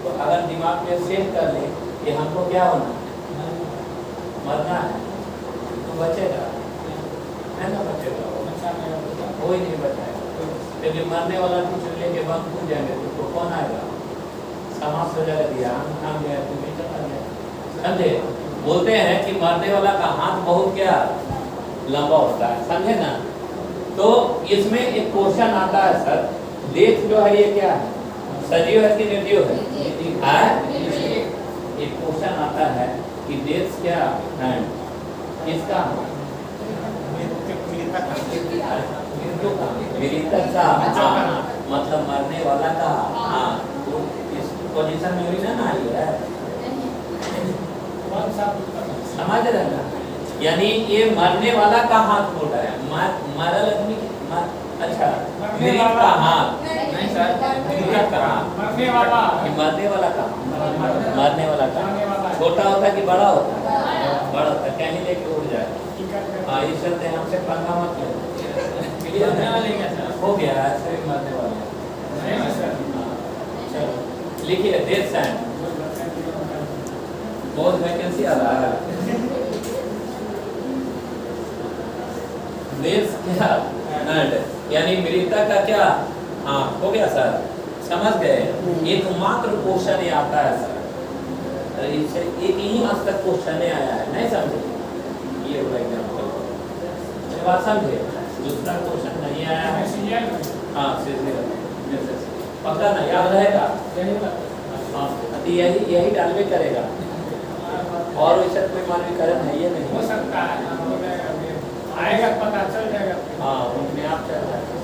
तो अगर दिमाग में सेट कर ले कि हमको क्या होना, मरना है, तो बचेगा, है ना, बचेगा, कोई नहीं बचाएगा। क्योंकि मरने वाला कुछ लेके बंद हो जाएंगे तो कौन आएगा, समाज से जगह दिया, हम गए, तुम भी चला गया, समझे। बोलते हैं कि मरने वाला का हाथ बहुत क्या लंबा होता है, समझे ना। तो इसमें एक क्वेश्चन आता है, सर देश जो है ये क्या है, सजीव है कि निर्जीव है, एक क्वेश्चन आता है कि देश क्या है, किसका, मृतक का, मतलब मरने वाला का। हाँ, तो इस पोजीशन में भी ना आई है, समझ रहे ना। यानी ये मरने वाला का हाथ मोटा है, मरल आदमी, अच्छा मृत का हाथ नहीं सर, मृतक का हाथ, मरने वाला का, मरने वाला का छोटा होता है कि बड़ा होता है, बड़ा होता है, कहीं लेके उड़ जाए। हाँ, इस चलते हमसे पंगा मत लो, हो गया ऐसे ही मरने वाले। चलो लिखिए, डेथ साइन, बहुत वैकेंसी आ रहा है, डेथ क्या, यानी मृतक का क्या, हाँ हो गया सर, समझ गए। एकमात्र क्वेश्चन ये आता है सर, इससे एक ही आज तक क्वेश्चन आया है, नहीं समझे, ये वाला एग्जांपल बात समझे। दूसरा क्वेश्चन नहीं आया है, हाँ पक्का ना, याद रहेगा, हाँ यही डालवे करेगा, और वैसे कोई मानवीकरण है ये नहीं हो सकता है, आएगा पता चल जाएगा, हाँ उनमें आप चल जाएगा।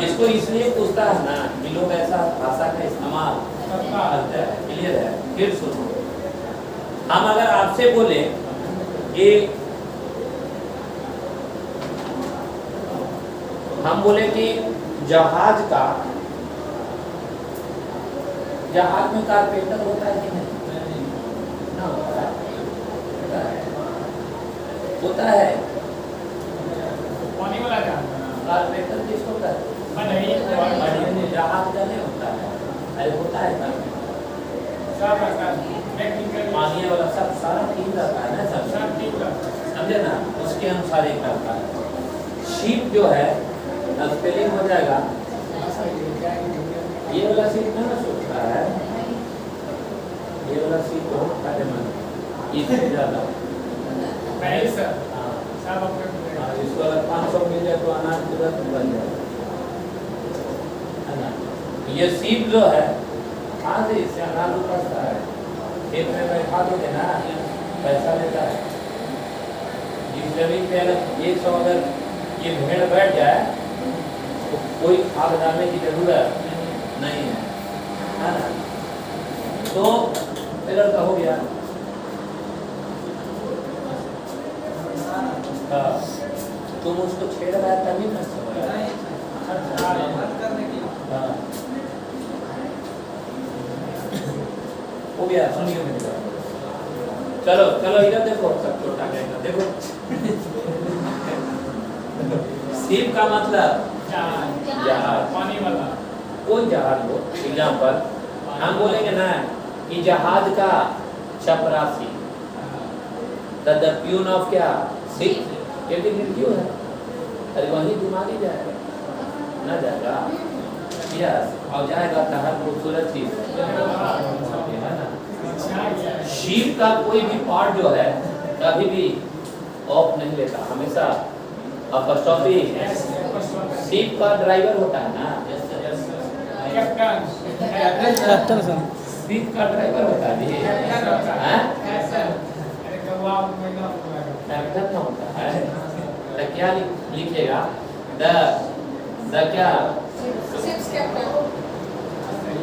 इसको इसलिए पूछता है ना कि लोग ऐसा भाषा का इस्तेमाल करते हैं, क्लियर है। फिर सुनो, हम अगर आपसे बोले कि हम बोले कि जहाज में कारपेंटर होता है कि नहीं, ना होता है, पानी वाला कारपेंटर किसको होता है, जहाज का नहीं होता है, अरे होता है पानी वाला सब सारा ठीक रहता है ना, सब ठीक रहता है, समझे ना, उसके अनुसार ही करता है। शीप जो है स्पेलिंग हो जाएगा, ये वाला सीट ना सोचता है, ये वाला सीट बहुत फायदेमंद, इससे ज्यादा इसको अगर 500 मिल जाए तो अनाज तुरंत बन जाए, है ना। ये सीप जो है, हाँ जी, इससे अनाज उपजता है, खेत में बैठा दोगे ना, पैसा लेता है। जिस जमीन पे अगर 100 अगर ये भेड़ बैठ जाए तो कोई खाद डालने की जरूरत नहीं है ना। तो फिर का हो गया, तुम उसको छेड़ रहा है तभी मैं हो गया, सुनिए मेरी बात। चलो चलो इधर देखो, सब छोटा कहना देखो, शिप का मतलब जहाज। पानी वाला। कोई जहाज हो, एग्जाम्पल हम बोलेंगे ना कि जहाज का चपरासी, द प्यून ऑफ क्या शिप, क्योंकि क्यों है, अरे वही दिमाग ही जाएगा ना, जाएगा यस, और जाएगा तो हर खूबसूरत चीज है ना। शिप का कोई भी पार्ट जो है कभी भी ऑफ नहीं लेता, हमेशा अपस्टॉपी। शिप का ड्राइवर होता है ना, कैप्टन। Captain sir. शिप का ड्राइवर होता है जी, कैप्टन ना होता है। तो क्या लिखिएगा, द क्या, Ship's captain.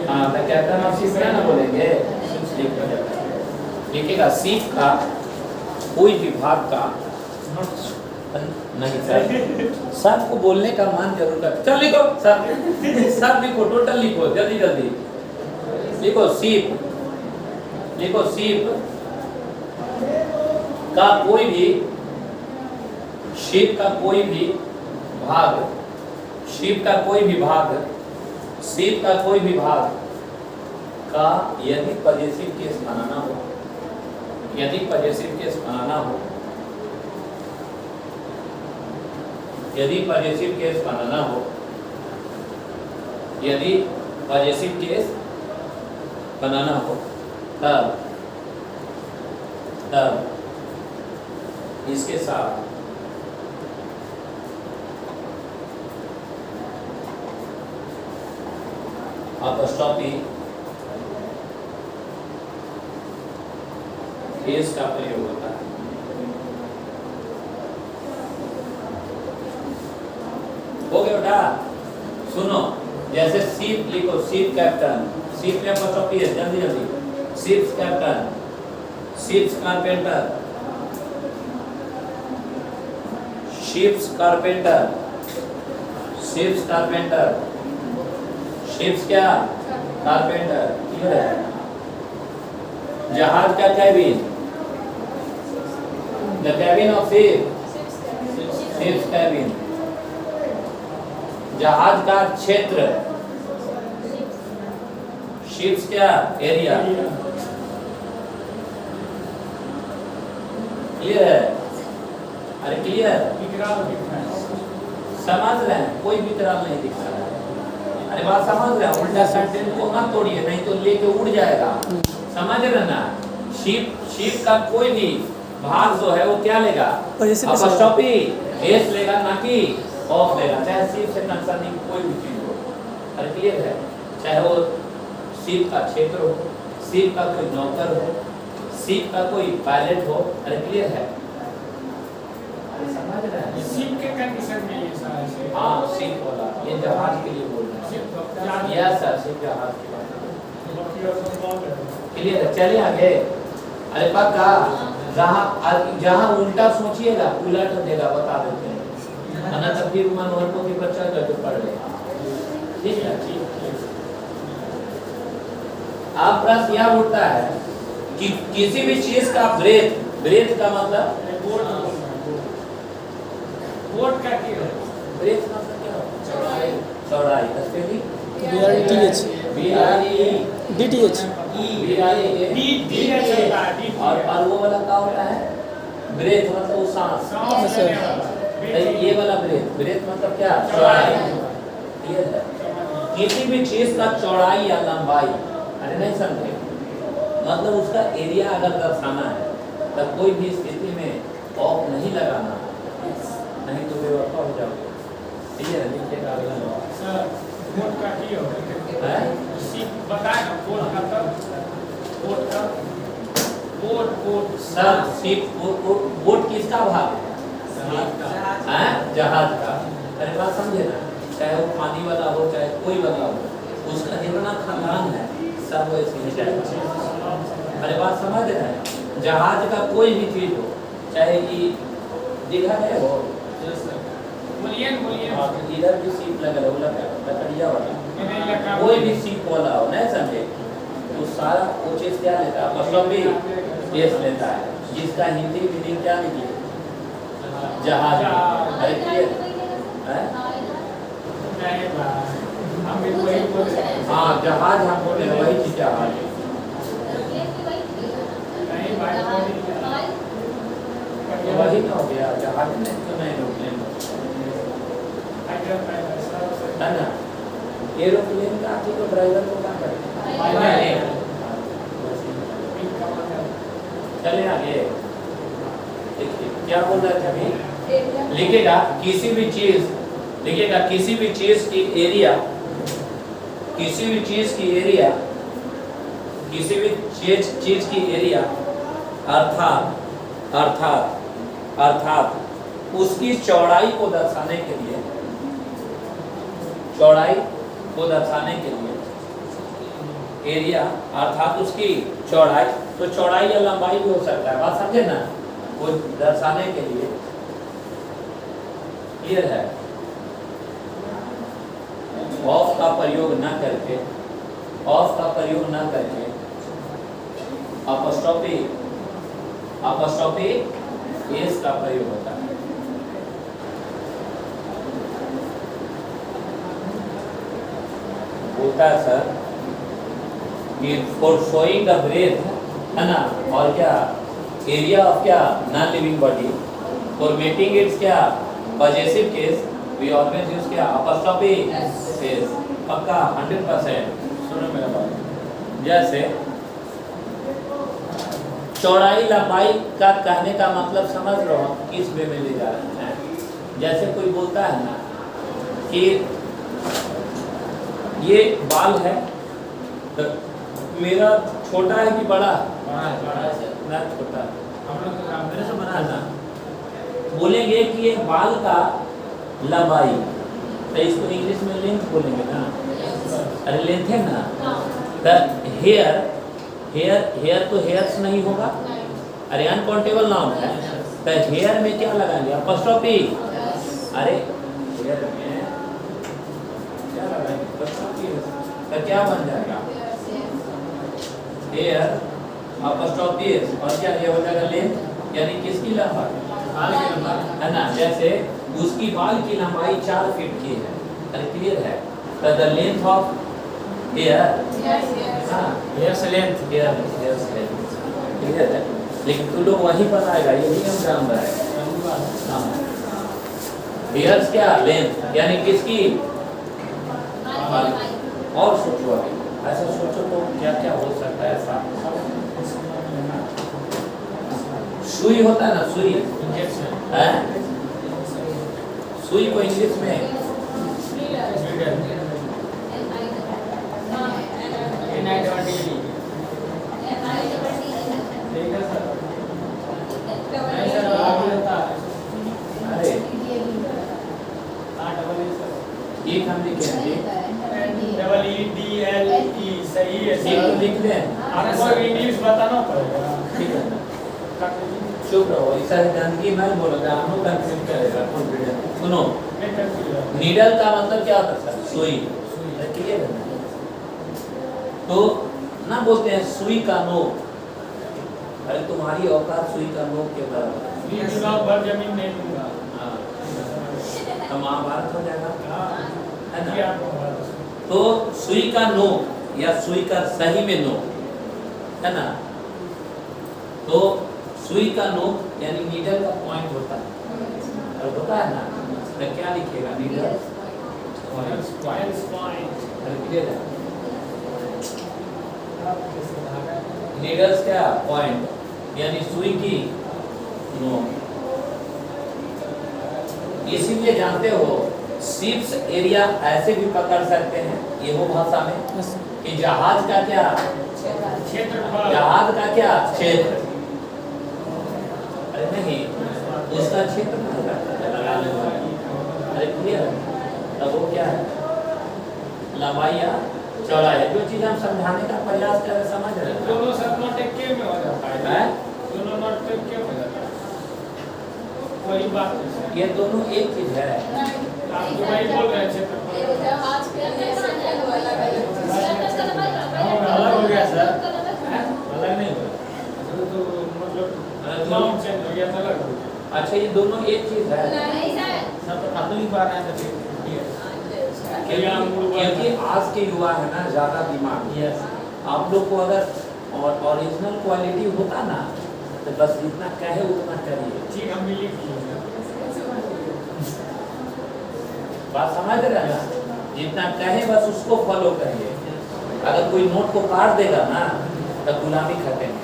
हाँ द कैप्टन ऑफ शिप ना बोलेंगे, लिखिएगा शिप का कोई विभाग का नहीं सर, सबको बोलने का मान जरूर कर, चल लिखो सब लिखो, टोटल लिखो, जल्दी जल्दी लिखो। शिप लिखो, शिप का कोई भी, शिप का कोई भी भाग, शिप का कोई भी भाग, शिप का कोई भी भाग का यदि पॉजिटिव केस बनाना हो, यदि पॉजिटिव केस बनाना हो, यदि पॉजिटिव केस बनाना हो, यदि पॉजिटिव केस बनाना हो, तब इसके साथ अपॉस्ट्रोफी केस का प्रयोग होता है। हो गया बेटा, सुनो, जैसे शिप लिखो, शिप कैप्टन, शिप में अपॉस्ट्रोफी है, जल्दी जल्दी, ships captain, ships carpenter, ships carpenter, ships carpenter, ships क्या, कारपेंटर, क्लियर है। जहाज का cabin, the cabin of ship, ships cabin. जहाज का क्षेत्र, शिप्स क्या, एरिया, क्लियर है, अरे क्लियर, समझ रहे हैं, कोई विकराल नहीं दिख रहा है, अरे बात समझ रहे हैं, उल्टा सेंटेंस को मत तोड़िए, नहीं तो लेके उड़ जाएगा, समझ रहे ना। शिप का कोई भी भाग जो है वो क्या लेगा, अपॉस्ट्रोफी एस लेगा, ना कि ऑफ लेगा, चाहे शिप से कंसर्निंग कोई भी चीज हो, अरे क्लियर है, चाहे वो शिप का क्षेत्र हो, शिप का कोई नौकर हो, शिप का कोई पायलट हो, अरे क्लियर है, अरे समझ रहे हैं। शिप के कंडीशन में ये सारा है। हाँ शिप वाला, ये जहाज के लिए बोल रहे हैं, यस सर, शिप जहाज की बात क्लियर है। चलिए आगे, अरे पक्का, जहाँ उल्टा सोचिएगा उलट देगा, बता देते हैं, है ना, तब फिर मनोहर को भी बच्चा करके पढ़ लेगा, ठीक है। अब प्रश्न यह उठता है कि किसी भी चीज का ब्रेथ, ब्रेथ का मतलब, बोट का क्या है? ब्रेथ मतलब क्या होता है, चौड़ाई, स्पेलिंग BRETH DTH और वो वाला क्या होता है, ब्रेथ मतलब वो सांस, ये वाला ब्रेथ, ब्रेथ मतलब क्या, चौड़ाई, क्लियर है। किसी भी चीज का चौड़ाई या लंबाई, अरे नहीं समझे, मतलब उसका एरिया अगर दर्शाना है तब कोई भी स्थिति में ऑफ नहीं लगाना, नहीं तो बेवफा हो जाओगे, क्लियर है। लिखिएगा अगला सर, बोट का क्या होता है, शिप बताए ना, बोट का तब, बोट का, बोट सर शिप, बोट किसका भाग है, जहाज का, अरे बात समझे ना, चाहे वो पानी वाला हो चाहे कोई वाला हो, उसका जितना खानदान है सब वैसे ही जाएगा, अरे बात समझ रहे हैं। जहाज का कोई भी चीज हो, चाहे कि दिखा है हो, इधर भी सीप लगा है, लकड़िया वाला, कोई भी सीप वाला हो, नहीं समझे, तो सारा वो चीज क्या लेता है, अपॉस्ट्रोफी केस लेता है, जिसका हिंदी मीनिंग क्या निकले, जहाज, अरे क्लियर, है? नहीं बा, हम भी वही बोल रहे हैं। हाँ जहाज हम बोले वही चीज जहाज। नहीं भाई वही ना हो गया जहाज में तो नहीं एरोप्लेन है ना। एरोप्लेन का आखिर तो ड्राइवर को क्या करें? चले आगे देखिए क्या बोल रहे थे अभी। लिखेगा किसी भी चीज, लिखेगा किसी भी चीज की एरिया, किसी भी चीज की एरिया, किसी भी चीज की एरिया अर्थात अर्थात अर्थात उसकी चौड़ाई को दर्शाने के लिए, चौड़ाई को दर्शाने के लिए एरिया अर्थात उसकी चौड़ाई, तो चौड़ाई या लंबाई भी हो सकता है, बात समझे ना, वो दर्शाने के लिए। क्लियर है? ऑफ का प्रयोग न करके, ऑफ का प्रयोग न करके अपॉस्ट्रोफी एस का प्रयोग होता है। होता है सर कि फॉर शोइंग द ब्रेथ है ना, और क्या एरिया ऑफ क्या non living body, for making its क्या possessive case we always use क्या अपॉस्ट्रोफी एस। पक्का 100%। सुनो मेरा बात, जैसे चौड़ाई लंबाई का कहने का मतलब समझ रहे हो किस वे में ले जा रहे हैं। जैसे कोई बोलता है ना कि ये बाल है तो मेरा छोटा है कि बड़ा? ना छोटा, मेरे से बड़ा ना। बोलेंगे कि ये बाल का लंबाई, तो इसको इंग्लिश में लेंथ बोलेंगे ना। अरे लेंथ है ना। तो हेयर, हेयर तो हेयर्स नहीं होगा, अरे अनकाउंटेबल नाउन है, तो हेयर में क्या लगाएंगे? अपॉस्ट्रोफी। अरे हेयर में क्या लगाएंगे? अपॉस्ट्रोफी। तो क्या बन जाएगा? हेयर अपॉस्ट्रोफी और क्या ये हो जाएगा लेंथ, यानी किसकी लंबाई? बाल की लंबाई है ना। जैसे उसकी बाल की लंबाई 4 फीट की है। अरे क्लियर है? तो the length of hair, hair's length, hair's length clear है। लेकिन तू लोग वही बनाएगा, ये नहीं हम जान रहा है। हेयर्स क्या लेंथ, यानी किसकी? और सोचो अभी, ऐसा सोचो तो क्या क्या हो सकता है ऐसा। सुई होता है ना, सुई है, सुई को इंग्लिश में अरे एक हम लिखेंगे EEDLE सही है एक तो लिख दें, आपको इंग्लिश बताना पड़ेगा। ठीक है ना। चुप रहो, ऐसा गंदगी मैं बोलूँगा, हम लोग कंफ्यूज करेगा कॉन्फिडेंस। सुनो, नीडल का मतलब क्या होता है? सुई। क्लियर है ना? तो ना बोलते हैं सुई का नोक, अरे तुम्हारी औकात सुई का नोक के बराबर भर जमीन नहीं दूंगा। तो महाभारत हो जाएगा है ना। क्या तो सुई का नोक या सुई का सही में नोक है ना, तो सुई का नोक यानी नीडल का पॉइंट होता है, और होता है ना, तो क्या लिखेगा? Needle point. नीडल्स क्या पॉइंट, यानी सुई की नोक। इसीलिए जानते हो शिप्स एरिया ऐसे भी पकड़ सकते हैं ये वो भाषा में कि जहाज का क्या क्षेत्रफल, जहाज का क्या क्षेत्र, अरे नहीं उसका क्षेत्र लगाने वाला, अरे क्लियर है। तब वो क्या है? लंबाई या चौड़ाई। जो चीज हम समझाने का प्रयास कर रहे समझ रहे हैं। दोनों सब नोट एक के में हो जाता है। दोनों नोट एक के में हो जाता है। वही बात है। ये दोनों एक चीज है। आप जो वही बोल रहे हैं क्षेत्रफल अलग हो गया सर, अलग नहीं हुआ। तो मतलब नाम चेंज हो गया, अलग हो गया। अच्छा ये दोनों एक चीज है। सब तो आ रहा है तो क्योंकि आज के युवा है ना ज़्यादा दिमाग। यस आप लोग को अगर और ओरिजिनल क्वालिटी होता ना तो बस जितना कहे उतना करिए। ठीक हम मिली बात समझ रहे हैं ना? जितना कहे बस उसको फॉलो करिए। अगर कोई नोट को काट देगा ना तो गुलामी खटेंगे।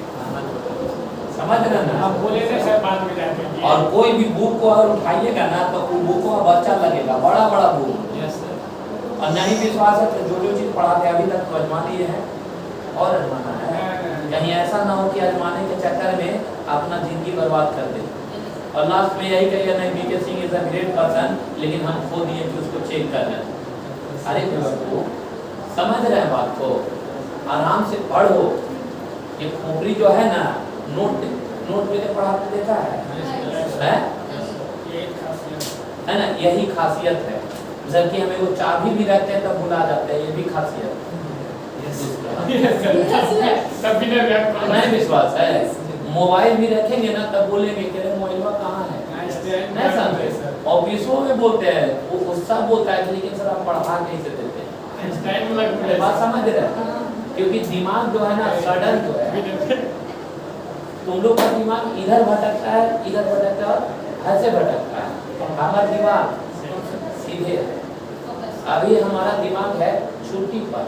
समझ रहे हैं ना? आप बोले थे सर बाद में जाके और कोई भी बुक को अगर उठाइएगा ना तो वो बुक को अच्छा लगेगा, बड़ा बड़ा बुक। यस सर और नहीं विश्वास है तो जो चीज़ पढ़ाते अभी तक तो अजमा लिए है और अजमाना है। कहीं ऐसा ना हो कि अजमाने के चक्कर में अपना जिंदगी बर्बाद कर दे और लास्ट में यही कहिए नहीं BK Singh is a great person लेकिन हम खो दिए कि उसको चेक कर रहे हैं। अरे दोस्तों समझ रहे हैं बात को, आराम से पढ़ो। ये खोपड़ी जो है ना नोट पे पढ़ा के देता है ना, यही खासियत है। जबकि हमें वो चाबी भी रखते हैं तब भुला जाते हैं, ये भी खासियत नहीं विश्वास है। मोबाइल भी रखेंगे ना तब बोलेंगे कि मोबाइल कहाँ है, नहीं समझे। ऑफिसों में बोलते हैं वो गुस्सा बोलता है लेकिन सर आप पढ़ा कैसे देते हैं। बात समझ रहे हैं? क्योंकि दिमाग जो है ना सडन जो है, तुम लोग का दिमाग इधर भटकता है इधर भटकता है ऐसे भटकता है। हमारा दिमाग सीधे है। अभी हमारा दिमाग है छुट्टी पर।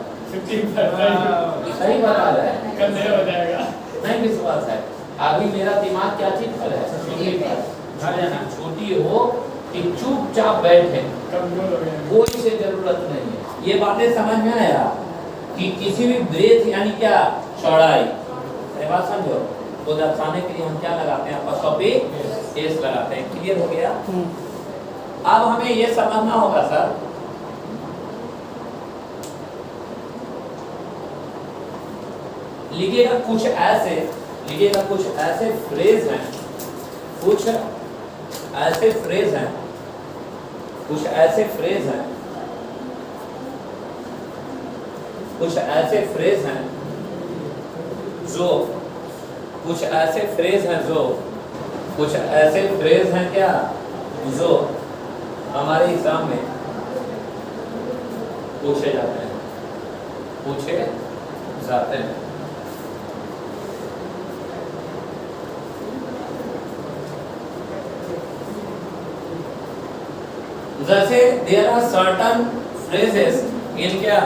सही बता रहे हैं, कल हो जाएगा नहीं विश्वास है। अभी मेरा दिमाग क्या चीज पर है, छुट्टी पर। छोटी हो कि चुपचाप बैठे, कमजोर हो गया। कोई से जरूरत नहीं है। ये बातें समझ में आया कि किसी भी ब्रेथ यानी क्या चौड़ाई, अरे बात समझो, तो दर्शाने के लिए हम क्या लगाते हैं, अपॉस्ट्रोफी एस लगाते हैं। क्लियर हो गया? अब हमें ये समझना होगा सर, लिखिएगा कुछ ऐसे फ्रेज हैं, कुछ ऐसे फ्रेज हैं जो क्या जो हमारे एग्जाम में पूछे जाते हैं। जैसे there are certain phrases in क्या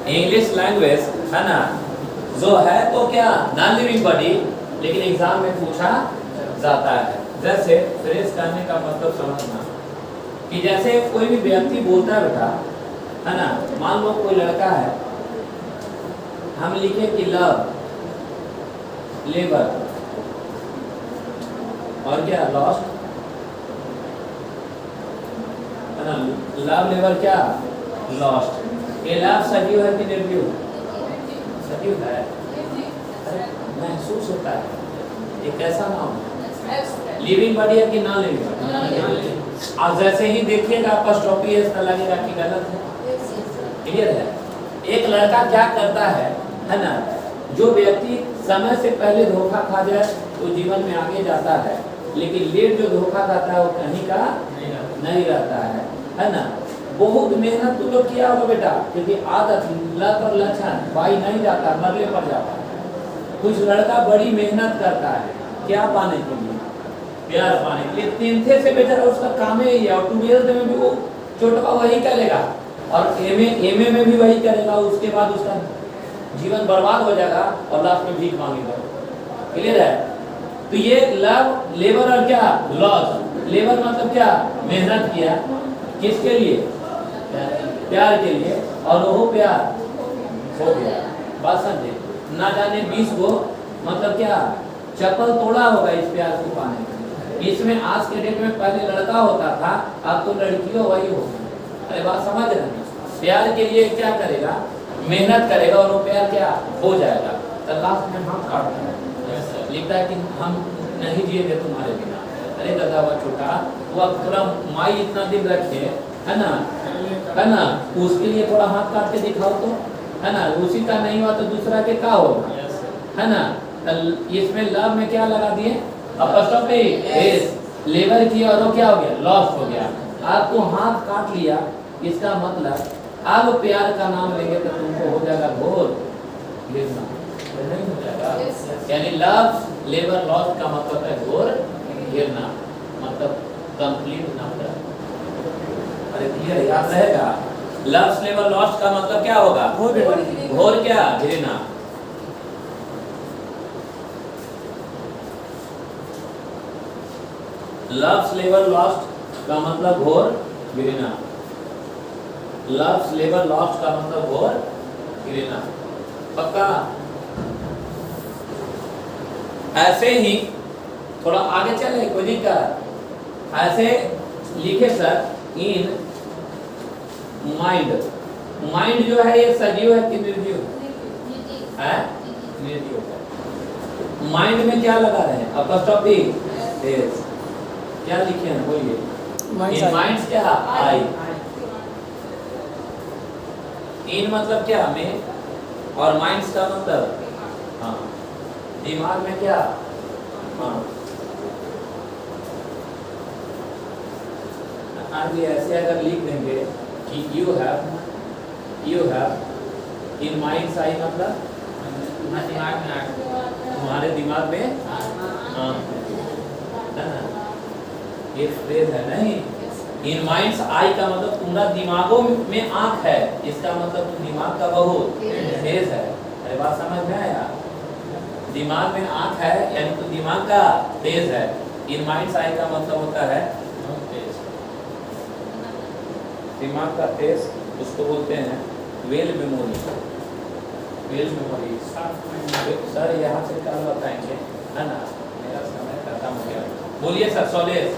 इंग्लिश लैंग्वेज है ना, जो है तो क्या नॉन लिविंग बॉडी लेकिन एग्जाम में पूछा जाता है। जैसे फ्रेज करने का मतलब समझना कि जैसे कोई भी व्यक्ति बोलता है बेटा है ना, मान लो कोई लड़का है, हम लिखे कि लव लेबर और क्या लॉस्ट है ना, लव लेबर क्या लॉस्ट। ये लव सजीव है कि निर्जीव? सजीव है, महसूस होता है। ये कैसा नाम है, लिविंग बॉडी है कि नॉन लिविंग बॉडी? और जैसे ही देखिएगा अपॉस्ट्रोफी एस लगेगा कि गलत है। क्लियर है? एक लड़का क्या करता है ना, जो व्यक्ति समय से पहले धोखा खा जाए तो जीवन में आगे जाता है, लेकिन लेट जो धोखा खाता है वो कहीं का नहीं रहता है ना। बहुत मेहनत तो लोग किया होगा बेटा, क्योंकि आदत लत और लक्षण भाई नहीं जाता, मरले पर जाता है। कुछ लड़का बड़ी मेहनत करता है क्या पाने के लिए, प्यार पाने के लिए। 10th से बेचारा उसका काम ही है, और 12th में भी वो छोटा वही करेगा और एमए में भी वही करेगा। उसके बाद उसका जीवन बर्बाद हो जाएगा और लास्ट में भीख मांगेगा। क्लियर है? तो ये लव लेबर और क्या लॉस। लेबर मतलब क्या, मेहनत किया किसके लिए, प्यार के लिए, और वो प्यार हो गया। बात समझे? ना जाने 20 को मतलब क्या चप्पल तोड़ा होगा इस प्यार को पाने के। इसमें आज के डेट में पहले लड़का होता था, अब तो लड़कियों वही होगी। अरे बात समझ रहे हैं? प्यार के लिए क्या करेगा, मेहनत करेगा और वो प्यार क्या हो जाएगा। तो लास्ट में हम काटते हैं, लिखता है कि हम नहीं जिएंगे तुम्हारे बिना। अरे दादा हुआ छोटा, वो थोड़ा माई इतना दिन रखे है ना, उसके लिए थोड़ा हाथ काट के दिखाओ तो, है ना। उसी का नहीं हुआ तो दूसरा के क्या होगा, है ना। इसमें लव में क्या लगा दिए, अपॉस्ट्रोफी एस, लेबर किया और वो क्या हो गया, लॉस्ट हो गया। आपको हाथ काट लिया, इसका मतलब अब प्यार का नाम लेंगे तो तुमको हो जाएगा घोर गिरना, नहीं हो जाएगा। यानी लव लेबर लॉस्ट का मतलब है घोर गिरना, मतलब कंप्लीट नफरत। अरे क्लियर याद रहेगा, लव लेबर लॉस्ट का मतलब क्या होगा? घोर क्या? घृणा। लव लेबर लॉस्ट का मतलब घोर घृणा। लव लेबर लॉस्ट का मतलब घोर घृणा। पक्का? ऐसे ही थोड़ा आगे चले, कोई दिक्कत? ऐसे लिखे सर इन माइंड। माइंड जो है ये सजीव है कि निर्जीव है? निर्जीव है। माइंड में क्या लगा रहे हैं? Apostrophe S. क्या लिखे हैं बोलिए? इन माइंड्स क्या? आई। इन मतलब क्या? में, और माइंड्स का मतलब हाँ दिमाग में क्या? हाँ। आगे ऐसे अगर लिख देंगे कि यू हैव इन माइंड्स आई मतलब दिमाग में आ तुम्हारे दिमाग में हाँ है ना, ये फ्रेज है नहीं। इन माइंड्स आई का मतलब तुम्हारा दिमागों में आंख है, इसका मतलब तुम दिमाग का बहुत तेज है। अरे बात समझ में आया? दिमाग में आंख है यानी तो दिमाग का तेज है। इन माइंड्स आई का मतलब होता है तेज, दिमाग का तेज। उसको बोलते हैं well memory. Well memory sir यहाँ से कल बताएंगे, है ना? मेरा समय खत्म हो गया। बोलिए सर, सॉलेज।